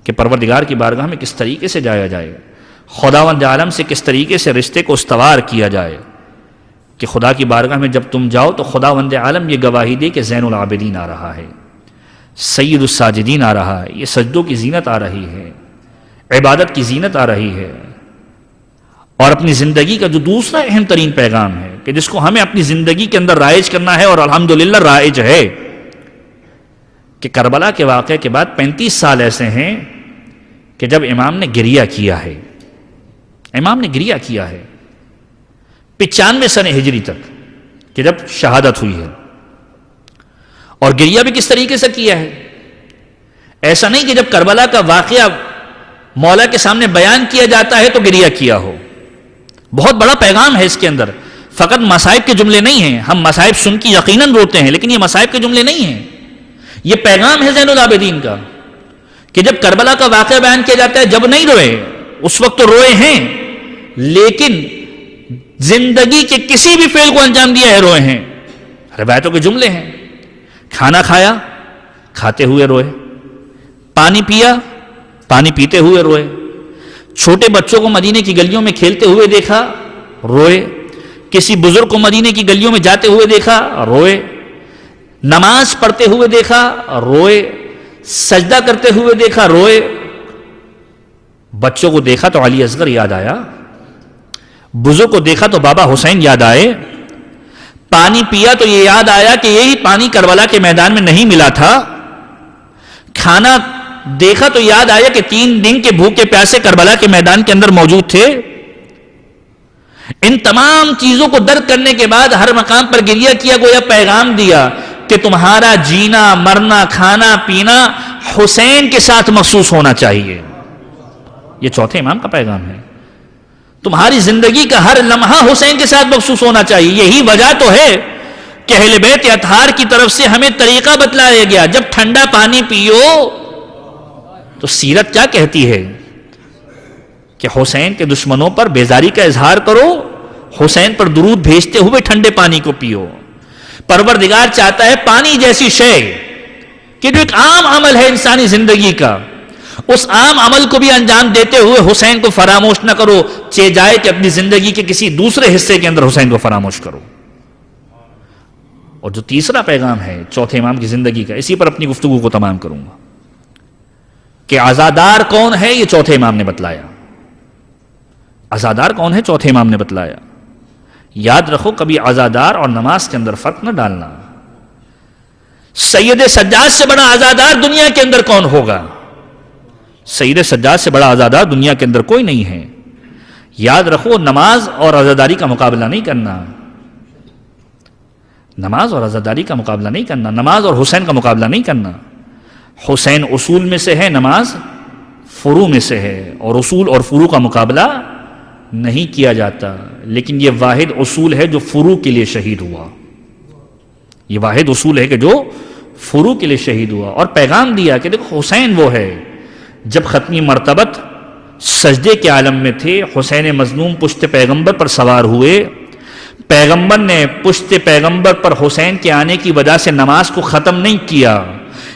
Speaker 1: کہ پروردگار کی بارگاہ میں کس طریقے سے جایا جائے, خداوند عالم سے کس طریقے سے رشتے کو استوار کیا جائے, کہ خدا کی بارگاہ میں جب تم جاؤ تو خداوند عالم یہ گواہی دے کہ زین العابدین آ رہا ہے, سید الساجدین آ رہا ہے, یہ سجدوں کی زینت آ رہی ہے, عبادت کی زینت آ رہی ہے. اور اپنی زندگی کا جو دوسرا اہم ترین پیغام ہے کہ جس کو ہمیں اپنی زندگی کے اندر رائج کرنا ہے, اور الحمدللہ رائج ہے, کہ کربلا کے واقعے کے بعد 35 سال ایسے ہیں کہ جب امام نے گریہ کیا ہے, امام نے گریہ کیا ہے 95 سن ہجری تک, کہ جب شہادت ہوئی ہے. اور گریہ بھی کس طریقے سے کیا ہے, ایسا نہیں کہ جب کربلا کا واقعہ مولا کے سامنے بیان کیا جاتا ہے تو گریہ کیا ہو. بہت بڑا پیغام ہے اس کے اندر, فقط مصائب کے جملے نہیں ہیں. ہم مصائب سن کے یقیناً روتے ہیں, لیکن یہ مصائب کے جملے نہیں ہیں, یہ پیغام ہے زین العابدین کا, کہ جب کربلا کا واقعہ بیان کیا جاتا ہے جب نہیں روئے, اس وقت تو روئے ہیں, لیکن زندگی کے کسی بھی فعل کو انجام دیا ہے روئے ہیں. روایتوں کے جملے ہیں, کھانا کھایا کھاتے ہوئے روئے, پانی پیا پانی پیتے ہوئے روئے, چھوٹے بچوں کو مدینے کی گلیوں میں کھیلتے ہوئے دیکھا روئے, کسی بزرگ کو مدینے کی گلیوں میں جاتے ہوئے دیکھا روئے, نماز پڑھتے ہوئے دیکھا روئے, سجدہ کرتے ہوئے دیکھا روئے. بچوں کو دیکھا تو علی اصغر یاد آیا, بزرگ کو دیکھا تو بابا حسین یاد آئے, پانی پیا تو یہ یاد آیا کہ یہی پانی کربلا کے میدان میں نہیں ملا تھا, کھانا دیکھا تو یاد آیا کہ 3 دن کے بھوکے پیاسے کربلا کے میدان کے اندر موجود تھے. ان تمام چیزوں کو درک کرنے کے بعد ہر مقام پر گریہ کیا, گویا پیغام دیا کہ تمہارا جینا مرنا کھانا پینا حسین کے ساتھ مخصوص ہونا چاہیے. یہ چوتھے امام کا پیغام ہے, تمہاری زندگی کا ہر لمحہ حسین کے ساتھ مخصوص ہونا چاہیے. یہی وجہ تو ہے کہ اہل بیت اطہار کی طرف سے ہمیں طریقہ بتلایا گیا, جب ٹھنڈا پانی پیو تو سیرت کیا کہتی ہے کہ حسین کے دشمنوں پر بیزاری کا اظہار کرو, حسین پر درود بھیجتے ہوئے ٹھنڈے پانی کو پیو. پروردگار چاہتا ہے پانی جیسی شے کہ جو ایک عام عمل ہے انسانی زندگی کا, اس عام عمل کو بھی انجام دیتے ہوئے حسین کو فراموش نہ کرو, چاہے جائے کہ اپنی زندگی کے کسی دوسرے حصے کے اندر حسین کو فراموش کرو. اور جو تیسرا پیغام ہے چوتھے امام کی زندگی کا, اسی پر اپنی گفتگو کو تمام کروں گا, کہ عزادار کون ہے یہ چوتھے امام نے بتلایا. عزادار کون ہے چوتھے امام نے بتلایا. یاد رکھو کبھی عزادار اور نماز کے اندر فرق نہ ڈالنا. سید سجاد سے بڑا عزادار دنیا کے اندر کون ہوگا؟ سید سجاد سے بڑا عزادار دنیا کے اندر کوئی نہیں ہے. یاد رکھو نماز اور عزاداری کا مقابلہ نہیں کرنا, نماز اور عزاداری کا مقابلہ نہیں کرنا, نماز اور حسین کا مقابلہ نہیں کرنا. حسین اصول میں سے ہے, نماز فروع میں سے ہے, اور اصول اور فروع کا مقابلہ نہیں کیا جاتا. لیکن یہ واحد اصول ہے جو فروع کے لیے شہید ہوا, یہ واحد اصول ہے کہ جو فروع کے لیے شہید ہوا. اور پیغام دیا کہ دیکھو حسین وہ ہے, جب ختمی مرتبت سجدے کے عالم میں تھے, حسین مظلوم پشت پیغمبر پر سوار ہوئے, پیغمبر نے پشت پیغمبر پر حسین کے آنے کی وجہ سے نماز کو ختم نہیں کیا.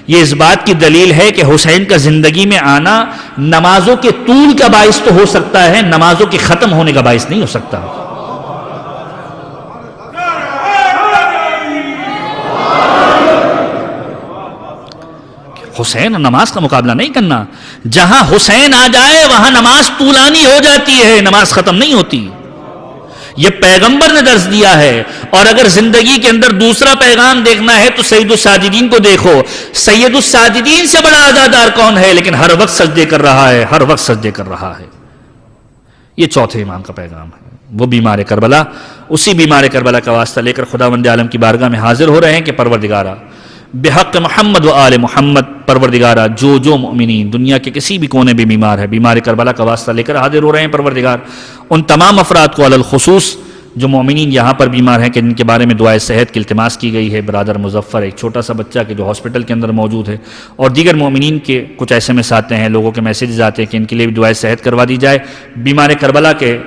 Speaker 1: یہ اس بات کی دلیل ہے کہ حسین کا زندگی میں آنا نمازوں کے طول کا باعث تو ہو سکتا ہے, نمازوں کے ختم ہونے کا باعث نہیں ہو سکتا. حسین اور نماز کا مقابلہ نہیں کرنا. جہاں حسین آ جائے وہاں نماز طولانی ہو جاتی ہے, نماز ختم نہیں ہوتی. یہ پیغمبر نے درس دیا ہے. اور اگر زندگی کے اندر دوسرا پیغام دیکھنا ہے تو سید الساجدین کو دیکھو. سید الساجدین سے بڑا عزادار کون ہے, لیکن ہر وقت سجدے کر رہا ہے, ہر وقت سجدے کر رہا ہے. یہ چوتھے امام کا پیغام ہے. وہ بیمار کربلا, اسی بیمار کربلا کا واسطہ لے کر خداوند عالم کی بارگاہ میں حاضر ہو رہے ہیں کہ پروردگارا بحق محمد و آل محمد، پروردگارہ جو مؤمنین دنیا کے کسی بھی کونے بھی بیمار ہے، بیمار کربلا کا واسطہ لے کر حاضر ہو رہے ہیں پروردگار، ان تمام افراد کو علی الخصوص جو مومنین یہاں پر بیمار ہیں کہ جن کے بارے میں دعائے صحت کی التماس کی گئی ہے، برادر مظفر ایک چھوٹا سا بچہ کہ جو ہاسپٹل کے اندر موجود ہے، اور دیگر مومنین کے کچھ ایس ایم ایس آتے ہیں، لوگوں کے میسیجز آتے ہیں کہ ان کے لیے بھی دعائے صحت کروا دی جائے، بیمار کربلا کے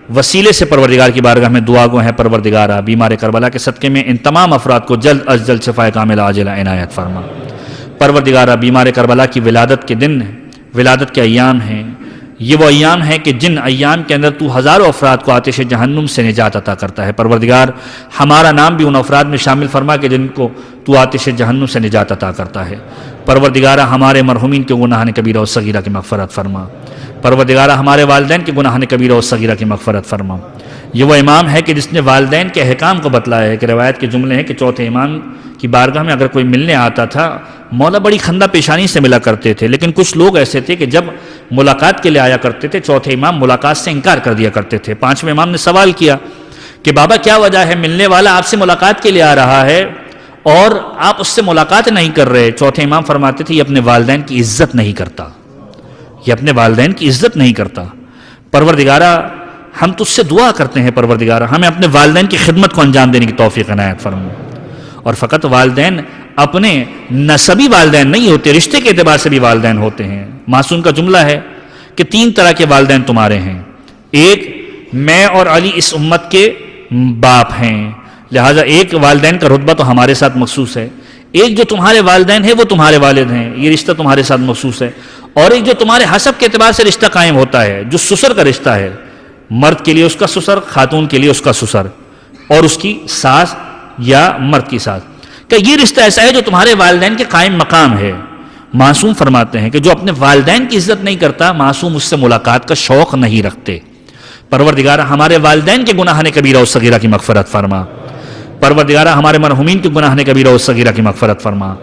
Speaker 1: وسیلے سے پروردگار کی بارگاہ میں دعا گو ہیں پروردگارہ بیمار کربلا کے صدقے میں ان تمام افراد کو جلد از جلد شفائے کاملہ عاجلہ عنایت فرما۔ پروردگارہ بیمار کربلا کی ولادت کے دن، ولادت کے ایام ہیں، یہ وہ ایام ہیں کہ جن ایام کے اندر تو ہزاروں افراد کو آتش جہنم سے نجات عطا کرتا ہے۔ پروردگار ہمارا نام بھی ان افراد میں شامل فرما کہ جن کو تو آتش جہنم سے نجات عطا کرتا ہے۔ پروردگارہ ہمارے مرحومین کے گناہان کبیرہ و صغیرہ کی مغفرت فرما۔ پروردگارہ ہمارے والدین کے گناہان کبیرہ و صغیرہ کی مغفرت فرما۔ یہ وہ امام ہے کہ جس نے والدین کے احکام کو بتلایا ہے کہ روایت کے جملے ہیں کہ چوتھے امام کی بارگاہ میں اگر کوئی ملنے آتا تھا مولا بڑی خندہ پیشانی سے ملا کرتے تھے، لیکن کچھ لوگ ایسے تھے کہ جب ملاقات کے لیے آیا کرتے تھے چوتھے امام ملاقات سے انکار کر دیا کرتے تھے۔ پانچویں امام نے سوال کیا کہ بابا کیا وجہ ہے، ملنے والا آپ سے ملاقات کے لیے آ رہا ہے اور آپ اس سے ملاقات نہیں کر رہے؟ چوتھے امام فرماتے تھے یہ اپنے والدین کی عزت نہیں کرتا، یہ اپنے والدین کی عزت نہیں کرتا۔ پروردگارہ ہم تجھ سے دعا کرتے ہیں پروردگارہ ہمیں اپنے والدین کی خدمت کو انجام دینے کی توفیق عنایت فرما۔ اور فقط والدین اپنے نسبی والدین نہیں ہوتے، رشتے کے اعتبار سے بھی والدین ہوتے ہیں۔ معصوم کا جملہ ہے کہ 3 طرح کے والدین تمہارے ہیں، ایک میں اور علی اس امت کے باپ ہیں، لہٰذا ایک والدین کا رتبہ تو ہمارے ساتھ مخصوص ہے، ایک جو تمہارے والدین ہیں وہ تمہارے والد ہیں، یہ رشتہ تمہارے ساتھ مخصوص ہے، اور ایک جو تمہارے حسب کے اعتبار سے رشتہ قائم ہوتا ہے جو سسر کا رشتہ ہے، مرد کے لیے اس کا سسر، خاتون کے لیے اس کا سسر، اور اس کی ساس یا مرد کی ساس، کہ یہ رشتہ ایسا ہے جو تمہارے والدین کے قائم مقام ہے۔ معصوم فرماتے ہیں کہ جو اپنے والدین کی عزت نہیں کرتا معصوم اس سے ملاقات کا شوق نہیں رکھتے۔ پروردگارہ ہمارے والدین کے گناہان کبیرہ و صغیرہ کی مغفرت فرما۔ پروردگارہ ہمارے مرحومین کے گناہان کبیرہ و صغیرہ کی مغفرت فرما۔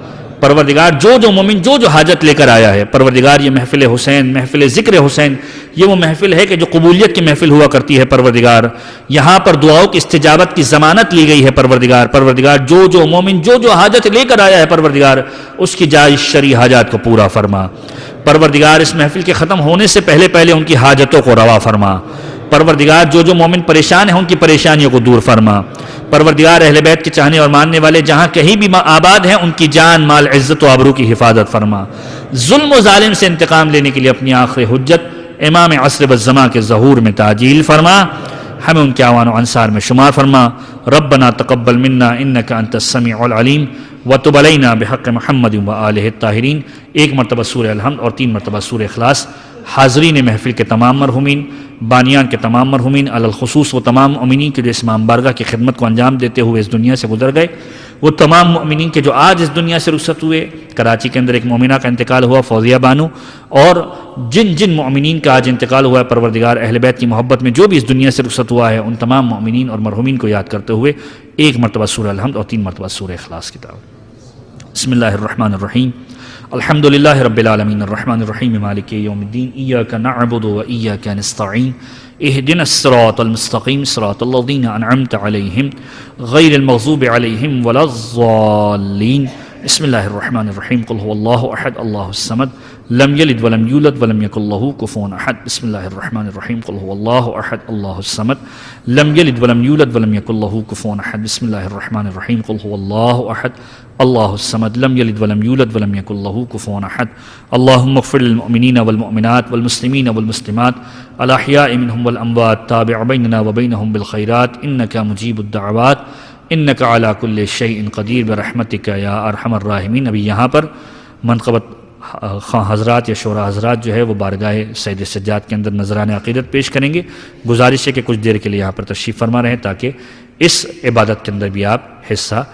Speaker 1: پروردگار جو مومن جو حاجت لے کر آیا ہے، پروردگار یہ محفل حسین، محفل ذکر حسین، یہ وہ محفل ہے کہ جو قبولیت کی محفل ہوا کرتی ہے پروردگار، یہاں پر دعاؤں کی استجابت کی ضمانت لی گئی ہے پروردگار جو مومن جو حاجت لے کر آیا ہے پروردگار اس کی جائز شرعی حاجات کو پورا فرما۔ پروردگار اس محفل کے ختم ہونے سے پہلے ان کی حاجتوں کو روا فرما۔ پروردگار جو مومن پریشان ہیں ان کی پریشانیوں کو دور فرما۔ پروردگار اہل بیت کے چاہنے اور ماننے والے جہاں کہیں بھی آباد ہیں ان کی جان مال عزت و آبرو کی حفاظت فرما۔ ظلم و ظالم سے انتقام لینے کے لیے اپنی آخر حجت امام عصر والزمان کے ظہور میں تعجیل فرما، ہمیں ان کے اعوان و انصار میں شمار فرما۔ ربنا تقبل منا انک انت السمیع العلیم وتب علینا بحق محمد و آلہ الطاہرین۔ 1 مرتبہ سورہ الحمد اور 3 مرتبہ سورہ اخلاص۔ حاضرین محفل کے تمام مرحومین، بانیان کے تمام مرحومین، علی الخصوص وہ تمام مؤمنین کے جو اس امام بارگاہ کی خدمت کو انجام دیتے ہوئے اس دنیا سے گزر گئے، وہ تمام مؤمنین کے جو آج اس دنیا سے رخصت ہوئے۔ کراچی کے اندر ایک مومنہ کا انتقال ہوا، فوزیہ بانو، اور جن مؤمنین کا آج انتقال ہوا ہے پروردگار اہل بیت کی محبت میں جو بھی اس دنیا سے رخصت ہوا ہے ان تمام مؤمنین اور مرحومین کو یاد کرتے ہوئے 1 مرتبہ سورہ الحمد اور 3 مرتبہ سورہ اخلاص کی تلاوت۔ بسم اللہ الرحمن الرحیم، الحمد للہ رب العالمین الرحمن الرحیم مالک یوم الدین، ایاک نعبد و ایاک نستعین، اہدنا الصراط المستقیم صراط الذین انعمت علیہم غیر المغضوب علیہم ولا الضالین۔ بسم اللہ الرحمن الرحیم، قل هو اللہ احد اللہ الصمد لم یلد ولم یولد ولم یکن له کفوا احد۔ بسم اللہ الرحمن الرحیم، قل هو اللہ احد اللہ الصمد لم یلد ولم یولد ولم یکن له کفوا احد۔ بسم اللہ الرحمن الرحیم، قل هو اللہ احد اللہ الصمد لم یلد ولم یولد ولم یکن له کفوا احد۔ اللهم اغفر للمؤمنین والمؤمنات والمسلمین والمسلمات الاحیاء منهم والاموات، تابع بیننا وبینهم بالخیرات انک مجیب الدعوات انک علی کل شیء قدیر برحمتک یا ارحم الراحمین۔ ابھی یہاں پر منقبت خواہ حضرات یا شورا حضرات جو ہے وہ بارگاہ سید سجاد کے اندر نذران عقیدت پیش کریں گے۔ گزارش ہے کہ کچھ دیر کے لیے یہاں پر تشریف فرما رہیں تاکہ اس عبادت کے اندر بھی آپ حصہ